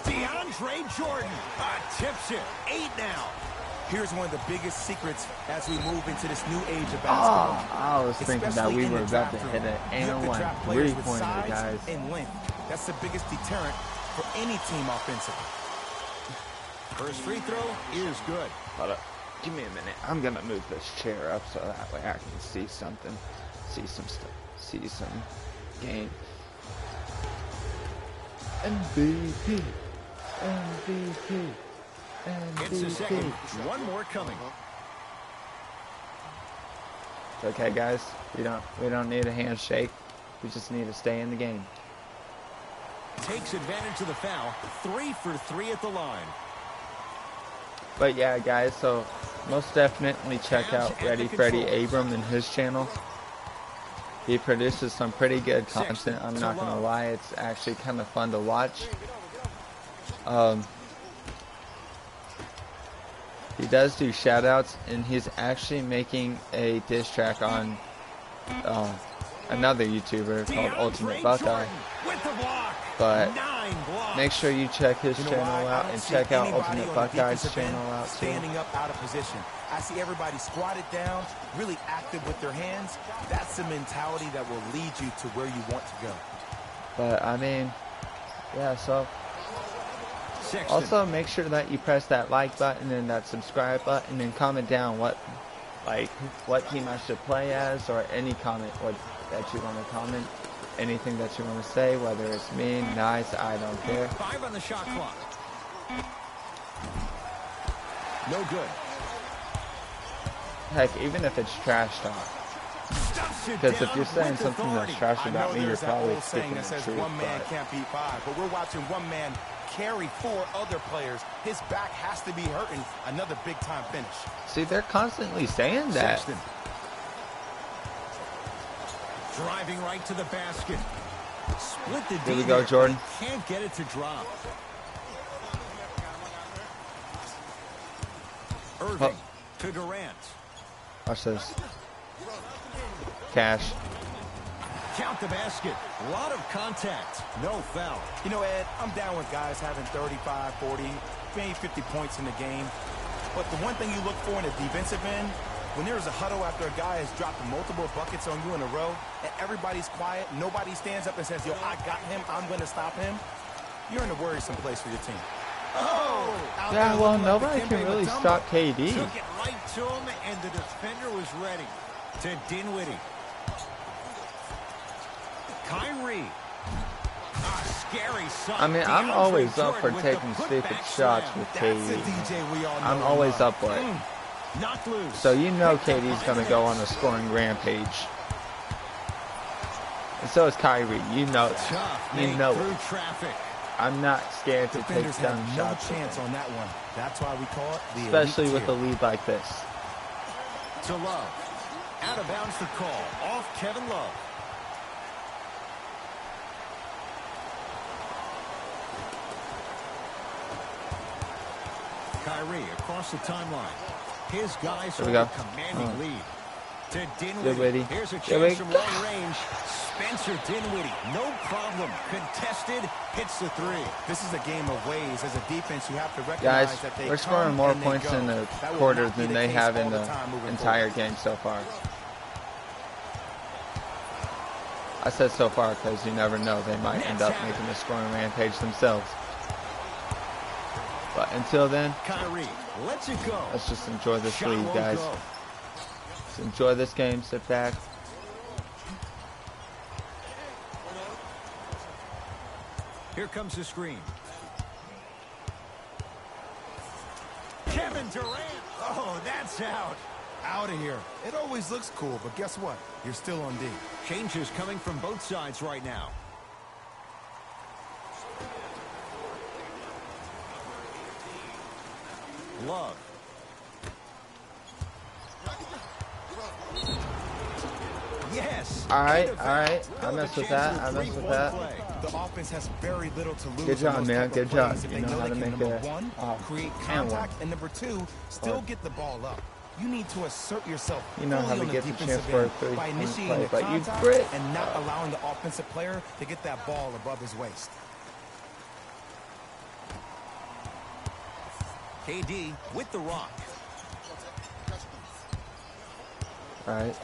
Speaker 2: DeAndre Jordan tips it. 8 now.
Speaker 3: Here's one of the biggest secrets as we move into this new age of
Speaker 1: oh,
Speaker 3: basketball.
Speaker 1: I was thinking that
Speaker 3: Especially
Speaker 1: we
Speaker 3: in
Speaker 1: were
Speaker 3: the
Speaker 1: about to
Speaker 3: draft
Speaker 1: hit
Speaker 3: room.
Speaker 1: an
Speaker 3: You have to
Speaker 1: 8-1
Speaker 3: draft players with
Speaker 1: three-pointer,
Speaker 3: size
Speaker 1: guys.
Speaker 3: and length. That's the biggest deterrent for any team offensively.
Speaker 2: First free throw is good.
Speaker 1: Hold up. Give me a minute. I'm gonna move this chair up so that way I can see something, see some stuff, see some game. MVP, MVP,
Speaker 2: It's a second.
Speaker 1: MVP.
Speaker 2: One more coming.
Speaker 1: It's okay, guys. We don't need a handshake. We just need to stay in the game.
Speaker 2: Takes advantage of the foul. 3 for 3 at the line.
Speaker 1: But yeah, guys. So most definitely check out Ready Freddie Abram and his channel. He produces some pretty good content. I'm not gonna lie, it's actually kind of fun to watch. He does do shoutouts, and he's actually making a diss track on another YouTuber called Ultimate Buckeye.
Speaker 2: With the block.
Speaker 1: But
Speaker 2: 9 blocks.
Speaker 1: make sure you check his
Speaker 3: You know
Speaker 1: channel
Speaker 3: why? I
Speaker 1: out
Speaker 3: don't
Speaker 1: and
Speaker 3: see
Speaker 1: check out
Speaker 3: anybody
Speaker 1: Ultimate
Speaker 3: on the
Speaker 1: Buckeye's
Speaker 3: defensive end
Speaker 1: channel out too.
Speaker 3: standing up out of position. I see everybody squatted down, really active with their hands. That's the mentality that will lead you to where you want to go.
Speaker 1: But I mean, yeah. So
Speaker 2: Sexton.
Speaker 1: also make sure that you press that like button and that subscribe button and comment down what team I should play as, or any comment that you want to comment. Anything that you want to say, whether it's mean, nice, I don't care.
Speaker 2: 5 on the shot clock. No good.
Speaker 1: Heck, even if it's trash talk.
Speaker 2: Stuffs it
Speaker 1: Because if
Speaker 2: down
Speaker 1: you're saying
Speaker 2: with
Speaker 1: something that's
Speaker 2: authority.
Speaker 1: trash
Speaker 3: I
Speaker 1: about
Speaker 3: know
Speaker 1: me, you're
Speaker 3: there's that
Speaker 1: probably
Speaker 3: old saying
Speaker 1: speaking
Speaker 3: that
Speaker 1: the
Speaker 3: says
Speaker 1: truth.
Speaker 3: one man
Speaker 1: But
Speaker 3: can't beat 5, but we're watching one man carry 4 other players. His back has to be hurting. Another big-time finish.
Speaker 1: see, they're constantly saying that.
Speaker 2: Sexton. Driving right to the basket. Split the
Speaker 1: Here we
Speaker 2: D
Speaker 1: go,
Speaker 2: there,
Speaker 1: Jordan.
Speaker 2: but can't get it to drop. Irving to Durant.
Speaker 1: Watch this. Cash.
Speaker 2: Count the basket. A lot of contact. No foul.
Speaker 3: You know, Ed, I'm down with guys having 35, 40, maybe 50 points in the game. But the one thing you look for in a defensive end, when there's a huddle after a guy has dropped multiple buckets on you in a row, and everybody's quiet, nobody stands up and says, yo, I got him, I'm going to stop him, you're in a worrisome place for your team.
Speaker 2: Oh! Out
Speaker 1: Yeah,
Speaker 2: there
Speaker 1: well,
Speaker 2: looking like
Speaker 1: nobody
Speaker 2: Dikembe
Speaker 1: can really
Speaker 2: Mutombo.
Speaker 1: stop KD.
Speaker 2: Took it right to him, and the defender was ready. To Dinwiddie. Kyrie. Scary son.
Speaker 1: I mean, I'm
Speaker 2: DeAndre
Speaker 1: always up for
Speaker 2: Jordan with the
Speaker 1: taking
Speaker 2: putback
Speaker 1: stupid shots
Speaker 2: slam.
Speaker 1: with
Speaker 3: That's the
Speaker 1: KD.
Speaker 3: DJ we all know.
Speaker 1: I'm
Speaker 3: and
Speaker 1: always
Speaker 3: love.
Speaker 1: up for it.
Speaker 2: Knocked loose.
Speaker 1: So you know
Speaker 2: Picked up
Speaker 1: KD's
Speaker 2: by
Speaker 1: going to
Speaker 2: the
Speaker 1: go on
Speaker 2: Nets.
Speaker 1: a scoring rampage. And so is Kyrie. You know that.
Speaker 2: Tough
Speaker 1: You
Speaker 2: make
Speaker 1: know
Speaker 2: through
Speaker 1: it.
Speaker 2: traffic.
Speaker 1: I'm not scared to take
Speaker 3: Defenders have
Speaker 1: dumb
Speaker 3: no
Speaker 1: shots. with
Speaker 3: chance
Speaker 1: him.
Speaker 3: on that one. That's why we call it the
Speaker 1: Especially
Speaker 3: elite
Speaker 1: with a
Speaker 3: tier.
Speaker 1: lead like this.
Speaker 2: To Love. Out of bounds the call. Off Kevin Love. Kyrie across the timeline. His guys
Speaker 1: There
Speaker 2: are
Speaker 1: we
Speaker 2: a
Speaker 1: go.
Speaker 2: commanding lead. To
Speaker 1: Dinwiddie.
Speaker 2: Dinwiddie. Here's a
Speaker 1: Dinwiddie.
Speaker 2: chance from long range. Spencer Dinwiddie. No problem. Contested. Hits the 3.
Speaker 3: This is a game of ways. As a defense, you have to
Speaker 1: Guys,
Speaker 3: recognize that they
Speaker 1: we're
Speaker 3: come
Speaker 1: scoring more
Speaker 3: and they
Speaker 1: points
Speaker 3: go.
Speaker 1: in the
Speaker 3: That will
Speaker 1: quarter
Speaker 3: not be
Speaker 1: than
Speaker 3: the
Speaker 1: they
Speaker 3: case
Speaker 1: have
Speaker 3: all
Speaker 1: in the
Speaker 3: time moving
Speaker 1: entire
Speaker 3: forward.
Speaker 1: game so far. I said so far because you never know. They might end up making a scoring rampage themselves. But until then,
Speaker 2: Kyrie lets it go.
Speaker 1: let's just enjoy this
Speaker 2: Shot
Speaker 1: lead,
Speaker 2: won't
Speaker 1: guys.
Speaker 2: go.
Speaker 1: Just enjoy this game. Sit back.
Speaker 2: Here comes the screen. Kevin Durant. Oh, that's out.
Speaker 3: Out of here. It always looks cool, but guess what? You're still on D.
Speaker 2: Changes coming from both sides right now. Love. Yes.
Speaker 1: All right. I messed with that.
Speaker 3: The offense has very little to lose.
Speaker 1: Good job, man. Good job.
Speaker 3: If
Speaker 1: You
Speaker 3: they
Speaker 1: know how to make
Speaker 3: number
Speaker 1: it.
Speaker 3: one, create contact, and number two, still get the ball up. You need to assert yourself.
Speaker 1: You know how to get the chance for a 3-point
Speaker 3: by initiating
Speaker 1: play,
Speaker 3: the
Speaker 1: but you
Speaker 3: contact
Speaker 1: grit.
Speaker 3: and not allowing the offensive player to get that ball above his waist.
Speaker 2: KD with the rock.
Speaker 1: All right.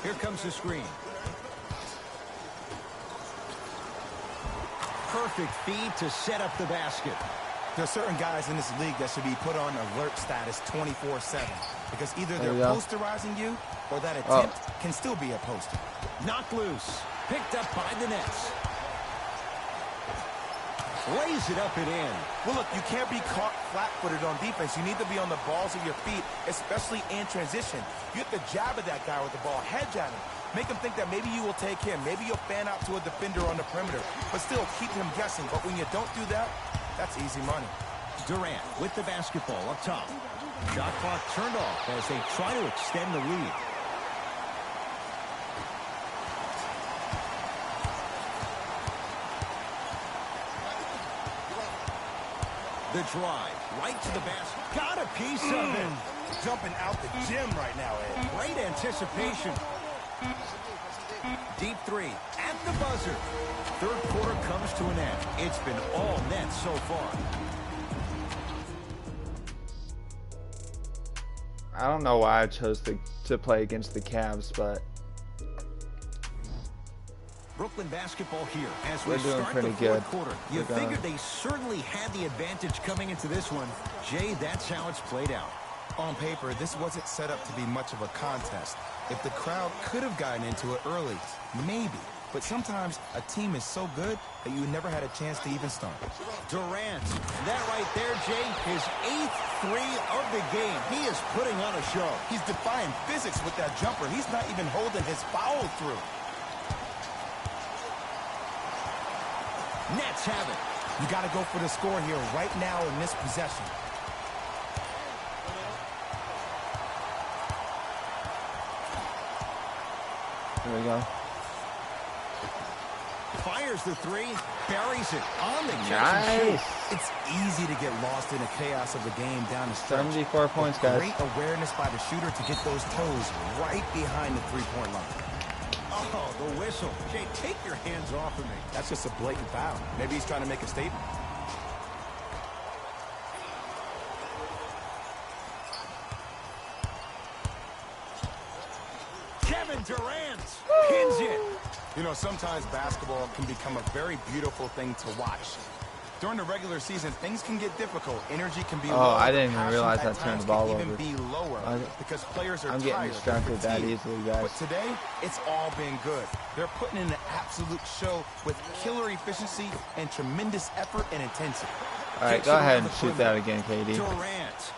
Speaker 2: Here comes the screen. Perfect feed to set up the basket.
Speaker 3: There are certain guys in this league that should be put on alert status 24/7 because either they're posterizing you or that attempt can still be a poster.
Speaker 2: Knocked loose. Picked up by the Nets. Lays it up and in.
Speaker 3: Well, look, you can't be caught flat-footed on defense. You need to be on the balls of your feet, especially in transition. You have to jab at that guy with the ball, hedge at him. Make him think that maybe you will take him. Maybe you'll fan out to a defender on the perimeter, but still keep him guessing. But when you don't do that, that's easy money.
Speaker 2: Durant with the basketball up top. Shot clock turned off as they try to extend the lead. The drive, right to the basket. Got a piece of it.
Speaker 3: Jumping out the gym right now, Ed.
Speaker 2: Great anticipation. Deep three at the buzzer. Third quarter comes to an end. It's been all Nets so far.
Speaker 1: I don't know why I chose to play against the Cavs, but
Speaker 2: Brooklyn basketball here as we
Speaker 1: we're doing
Speaker 2: start
Speaker 1: pretty
Speaker 2: the
Speaker 1: good.
Speaker 2: fourth quarter. You figured they certainly had the advantage coming into this one. Jay, that's how it's played out.
Speaker 3: On paper, this wasn't set up to be much of a contest. If the crowd could have gotten into it early, maybe. But sometimes a team is so good that you never had a chance to even start.
Speaker 2: Durant, that right there, Jay, his 8th three of the game. He is putting on a show.
Speaker 3: He's defying physics with that jumper. He's not even holding his foul through.
Speaker 2: Nets have it.
Speaker 3: You got to go for the score here right now in this possession.
Speaker 1: There we go.
Speaker 2: Fires the three, buries it on the catch and shoot.
Speaker 1: Nice.
Speaker 3: It's easy to get lost in the chaos of the game down the stretch.
Speaker 1: 74 points, guys.
Speaker 3: Great awareness by the shooter to get those toes right behind the three-point line.
Speaker 2: Oh, the whistle. Jay, take your hands off of me.
Speaker 3: That's just a blatant foul. Maybe he's trying to make a statement.
Speaker 2: Kevin Durant pins it.
Speaker 3: You know, sometimes basketball can become a very beautiful thing to watch. During the regular season, things can get difficult. Energy can be low.
Speaker 1: I didn't even
Speaker 3: Passion
Speaker 1: realize
Speaker 3: at
Speaker 1: I turned
Speaker 3: times
Speaker 1: the ball
Speaker 3: can
Speaker 1: over.
Speaker 3: even be lower because players are
Speaker 1: I'm
Speaker 3: tired.
Speaker 1: getting distracted that easily, guys.
Speaker 3: But today, it's all been good. They're putting in an absolute show with killer efficiency and tremendous effort and intensity.
Speaker 1: All right, go ahead and shoot that again, KD.
Speaker 2: Durant.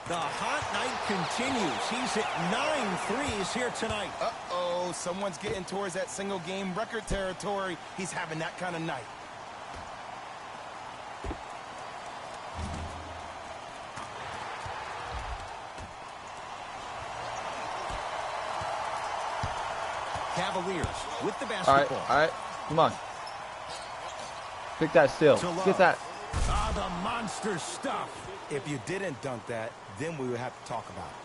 Speaker 2: The hot night continues. He's hit 9 threes here tonight.
Speaker 3: Uh-oh, someone's getting towards that single-game record territory. He's having that kind of night.
Speaker 2: Cavaliers with the basketball.
Speaker 1: All right, come on. Pick that steal. Get that.
Speaker 2: Ah, the monster stuff.
Speaker 3: If you didn't dunk that, then we would have to talk about it.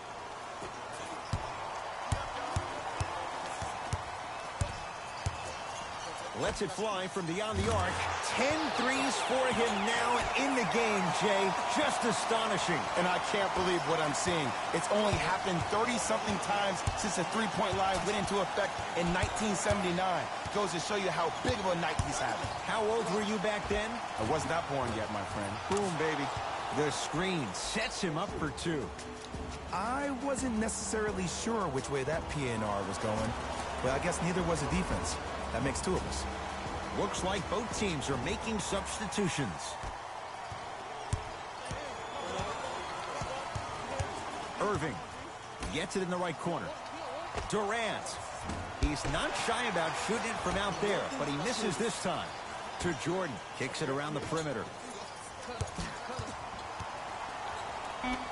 Speaker 2: Lets it fly from beyond the arc. 10 threes for him now in the game, Jay. Just astonishing.
Speaker 3: And I can't believe what I'm seeing. It's only happened 30-something times since the three-point line went into effect in 1979. Goes to show you how big of a night he's having.
Speaker 2: How old were you back then?
Speaker 3: I was not born yet, my friend.
Speaker 2: Boom, baby. The screen sets him up for 2.
Speaker 3: I wasn't necessarily sure which way that PNR was going, but I guess neither was the defense. That makes 2 of us.
Speaker 2: Looks like both teams are making substitutions. Irving gets it in the right corner. Durant. He's not shy about shooting it from out there, but he misses this time. To Jordan. Kicks it around the perimeter.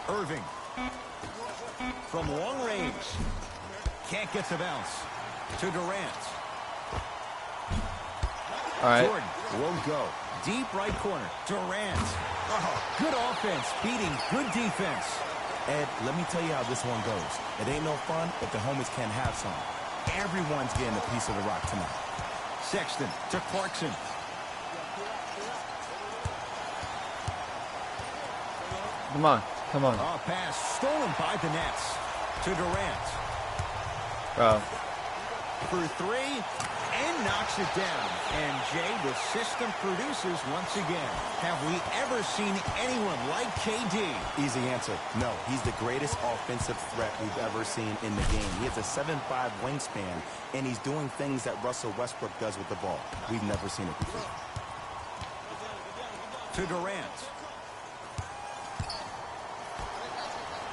Speaker 2: Irving. From long range. Can't get the bounce. To Durant.
Speaker 1: All right.
Speaker 2: Jordan won't go. Deep right corner. Durant. Oh, good offense beating good defense.
Speaker 3: Ed, let me tell you how this one goes. It ain't no fun if the homies can't have some. Everyone's getting a piece of the rock tonight.
Speaker 2: Sexton to Clarkson.
Speaker 1: Come on. Come on.
Speaker 2: Oh, pass stolen by the Nets. To Durant.
Speaker 1: Bro.
Speaker 2: For three. And knocks it down. And, Jay, the system produces once again. Have we ever seen anyone like KD?
Speaker 3: Easy answer. No, he's the greatest offensive threat we've ever seen in the game. He has a 7'5" wingspan, and he's doing things that Russell Westbrook does with the ball. We've never seen it before.
Speaker 2: To Durant.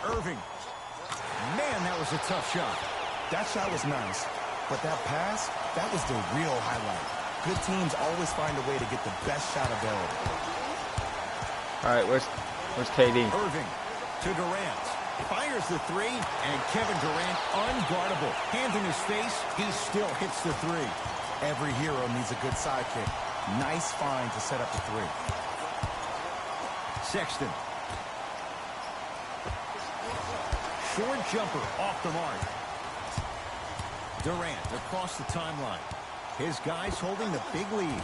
Speaker 2: Irving. Man, that was a tough shot.
Speaker 3: That shot was nice, but that pass, that was the real highlight. Good teams always find a way to get the best shot available.
Speaker 1: All right, where's KD?
Speaker 2: Irving to Durant. Fires the three, and Kevin Durant unguardable. Hand in his face, he still hits the three.
Speaker 3: Every hero needs a good sidekick. Nice find to set up the three.
Speaker 2: Sexton. Short jumper off the mark. Durant across the timeline. His guys holding the big lead.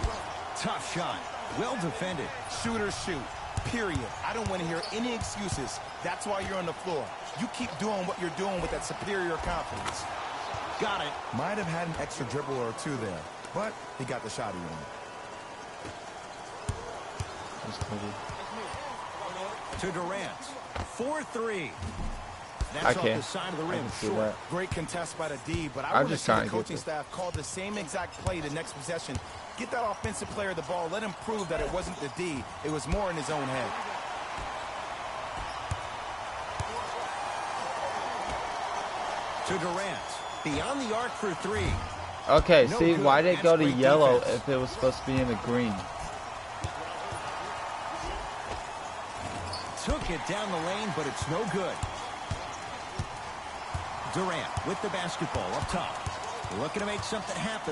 Speaker 2: Tough shot. Well defended.
Speaker 3: Shooters shoot. Period. I don't want to hear any excuses. That's why you're on the floor. You keep doing what you're doing with that superior confidence.
Speaker 2: Got it.
Speaker 3: Might have had an extra dribble or two there, but he got the shot he wanted.
Speaker 2: To Durant. 4-3. That's off
Speaker 1: Okay.
Speaker 2: the side of the rim.
Speaker 1: See
Speaker 2: Short.
Speaker 1: that.
Speaker 3: Great contest by the D, but I
Speaker 1: I'm
Speaker 3: want to
Speaker 1: just
Speaker 3: see the
Speaker 1: trying to get
Speaker 3: coaching
Speaker 1: this.
Speaker 3: staff call the same exact play the next possession. Get that offensive player the ball. Let him prove that it wasn't the D. It was more in his own head.
Speaker 2: To Durant. Beyond the arc for three.
Speaker 1: Okay,
Speaker 2: No
Speaker 1: see,
Speaker 2: good.
Speaker 1: why did it go to
Speaker 2: That's great
Speaker 1: yellow
Speaker 2: defense.
Speaker 1: if it was supposed to be in the green?
Speaker 2: Took it down the lane, but it's no good. Durant with the basketball up top. Looking to make something happen.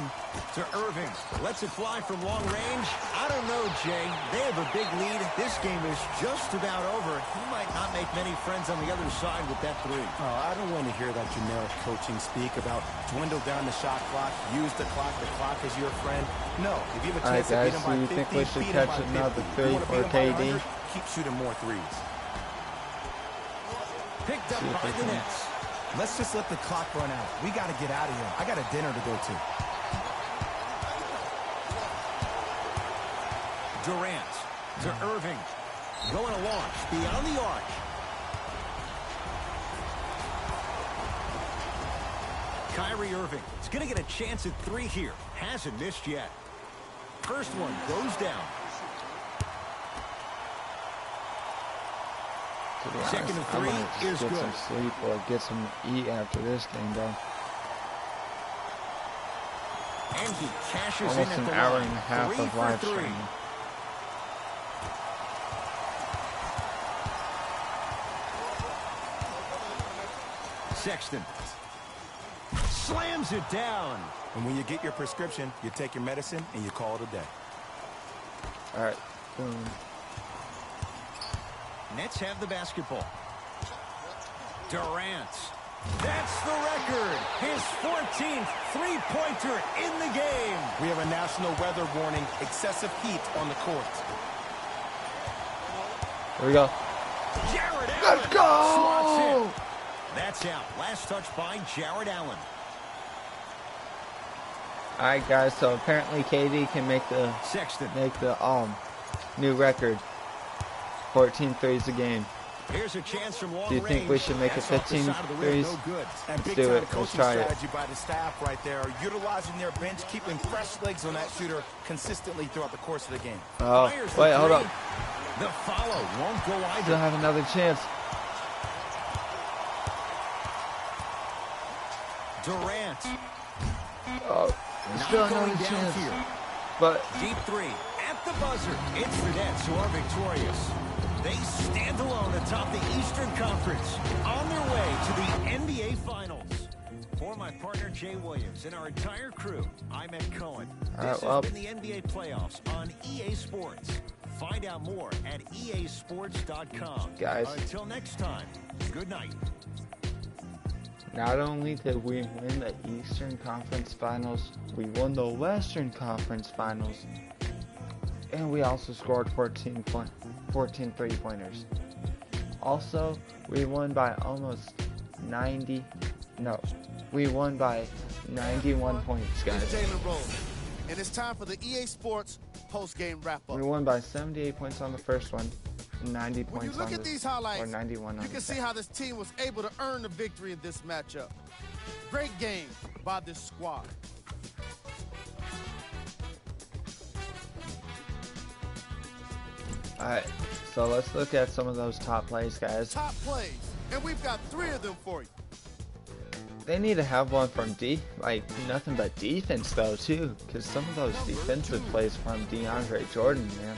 Speaker 2: To Irving. Lets it fly from long range. I don't know, Jay. They have a big lead. This game is just about over. He might not make many friends on the other side with that three.
Speaker 3: Oh, I don't want to hear that generic coaching speak about dwindle down the shot clock, use the clock is your friend. No, if you have a
Speaker 1: All right,
Speaker 3: chance to beat
Speaker 1: guys,
Speaker 3: him
Speaker 1: so
Speaker 3: by
Speaker 1: you
Speaker 3: 50,
Speaker 1: think we should
Speaker 3: beat him
Speaker 1: catch
Speaker 3: by
Speaker 1: another
Speaker 3: 50.
Speaker 1: three
Speaker 3: You wanna
Speaker 1: for
Speaker 3: beat him by
Speaker 1: KD?
Speaker 3: 100, keep shooting more threes.
Speaker 2: Picked up by the Nets.
Speaker 3: Let's just let the clock run out. We got to get out of here. I got a dinner to go to.
Speaker 2: Durant to Irving. Going to launch beyond the arc. Kyrie Irving is going to get a chance at three here. Hasn't missed yet. First one goes down.
Speaker 1: To be honest,
Speaker 2: Second and
Speaker 1: I
Speaker 2: three
Speaker 1: might
Speaker 2: is
Speaker 1: just get
Speaker 2: good.
Speaker 1: some sleep or get some eat after this game, bro.
Speaker 2: And he cashes
Speaker 1: Almost
Speaker 2: in at
Speaker 1: an
Speaker 2: the
Speaker 1: hour
Speaker 2: line.
Speaker 1: and a half
Speaker 2: 3
Speaker 1: of
Speaker 2: for
Speaker 1: live
Speaker 2: 3.
Speaker 1: streaming.
Speaker 2: Sexton slams it down.
Speaker 3: And when you get your prescription, you take your medicine and you call it a day.
Speaker 1: All right, boom.
Speaker 2: Nets have the basketball. Durant. That's the record. His 14th three-pointer in the game.
Speaker 3: We have a national weather warning, excessive heat on the court.
Speaker 1: Here we go.
Speaker 2: Jared Allen.
Speaker 1: Let's go!
Speaker 2: Swats it. That's out. Last touch by Jared Allen.
Speaker 1: All right, guys. So apparently KD can make the
Speaker 2: Sexton.
Speaker 1: new record. 14 threes a game.
Speaker 2: Here's a chance from long
Speaker 1: Do you think we
Speaker 2: range.
Speaker 1: should make it
Speaker 2: That's off the
Speaker 1: 15
Speaker 2: side of the rim.
Speaker 1: threes?
Speaker 2: No good.
Speaker 3: And
Speaker 1: Let's
Speaker 3: big
Speaker 1: do
Speaker 3: time
Speaker 1: it. Let's
Speaker 3: coaching
Speaker 1: try it.
Speaker 3: strategy by the staff right there, utilizing their bench, keeping fresh legs on that shooter consistently throughout the course of the game.
Speaker 1: Oh,
Speaker 2: Fires the
Speaker 1: wait, hold
Speaker 2: three.
Speaker 1: up.
Speaker 2: The follow won't go
Speaker 1: Still
Speaker 2: either.
Speaker 1: have another chance.
Speaker 2: Durant.
Speaker 1: Oh,
Speaker 2: Not
Speaker 1: still
Speaker 2: going
Speaker 1: another
Speaker 2: down
Speaker 1: chance.
Speaker 2: here.
Speaker 1: But
Speaker 2: Deep three at the buzzer. It's the Nets who are victorious. They stand alone atop the Eastern Eastern Conference on their way to the NBA Finals. For my partner Jay Williams and our entire crew, I'm Ed Cohen. This has been the NBA playoffs on EA Sports. Find out more at easports.com.
Speaker 1: Guys,
Speaker 2: until next time, good night.
Speaker 1: Not only did we win the Eastern Conference Finals, we won the Western Conference Finals, and we also scored 14 3-pointers. Also, we won by we won by 91 points, guys.
Speaker 4: It's Jalen Rose, and it's time for the EA Sports post-game wrap-up.
Speaker 1: We won by 78 points on the first one, 90
Speaker 4: When
Speaker 1: points
Speaker 4: you look
Speaker 1: on
Speaker 4: at these highlights,
Speaker 1: or 91 on
Speaker 4: you can
Speaker 1: the
Speaker 4: see
Speaker 1: second.
Speaker 4: how this team was able to earn the victory in this matchup. Great game by this squad.
Speaker 1: Alright, so let's look at some of those top plays, guys.
Speaker 4: Top plays, and we've got 3 of them for you.
Speaker 1: They need to have one from nothing but defense though too, because some of those defensive plays from DeAndre Jordan, man.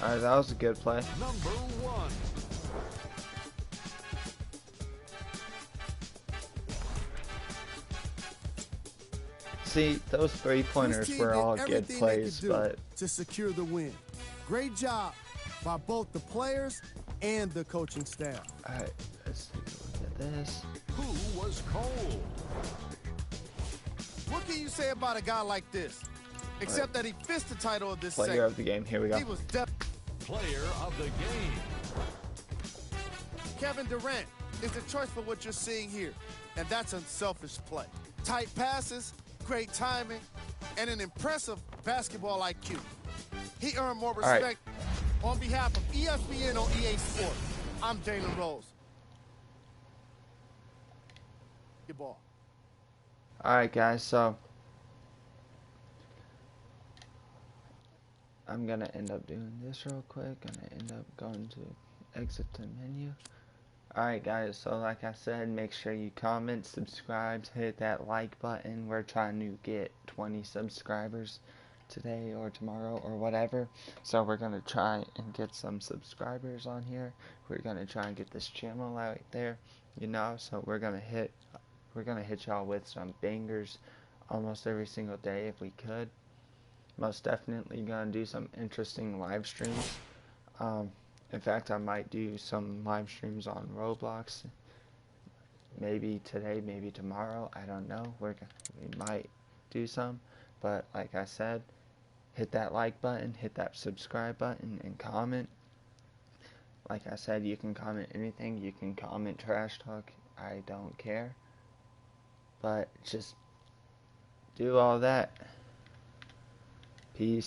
Speaker 1: Alright, that was a good play.
Speaker 2: Number 1.
Speaker 1: See, those
Speaker 4: This
Speaker 1: three-pointers
Speaker 4: team
Speaker 1: were
Speaker 4: did
Speaker 1: all good
Speaker 4: everything they
Speaker 1: plays,
Speaker 4: could do
Speaker 1: but
Speaker 4: to secure the win. Great job by both the players and the coaching staff.
Speaker 1: alright, let's take a look at this.
Speaker 2: Who was cold?
Speaker 4: What can you say about a guy like this? Except that he fits the title of this
Speaker 1: Player
Speaker 4: segment.
Speaker 1: of the game, here we go.
Speaker 4: He was
Speaker 2: Player of the game.
Speaker 4: Kevin Durant is the choice for what you're seeing here, and that's unselfish play. Tight passes, great timing, and an impressive basketball IQ. He earned more
Speaker 1: right.
Speaker 4: respect on behalf of ESPN on EA Sports. I'm Jalen Rose. Good ball.
Speaker 1: Alright guys, so I'm gonna end up doing this real quick. Gonna end up going to exit the menu. Alright guys, so like I said, make sure you comment, subscribe, hit that like button. We're trying to get 20 subscribers today or tomorrow or whatever. So we're gonna try and get some subscribers on here. We're gonna try and get this channel out there, you know, so we're gonna hit y'all with some bangers almost every single day if we could. Most definitely gonna do some interesting live streams. In fact, I might do some live streams on Roblox. Maybe today, maybe tomorrow. I don't know. We might do some. But like I said, hit that like button, hit that subscribe button, and comment. Like I said, you can comment anything. You can comment trash talk. I don't care. But just do all that. Peace.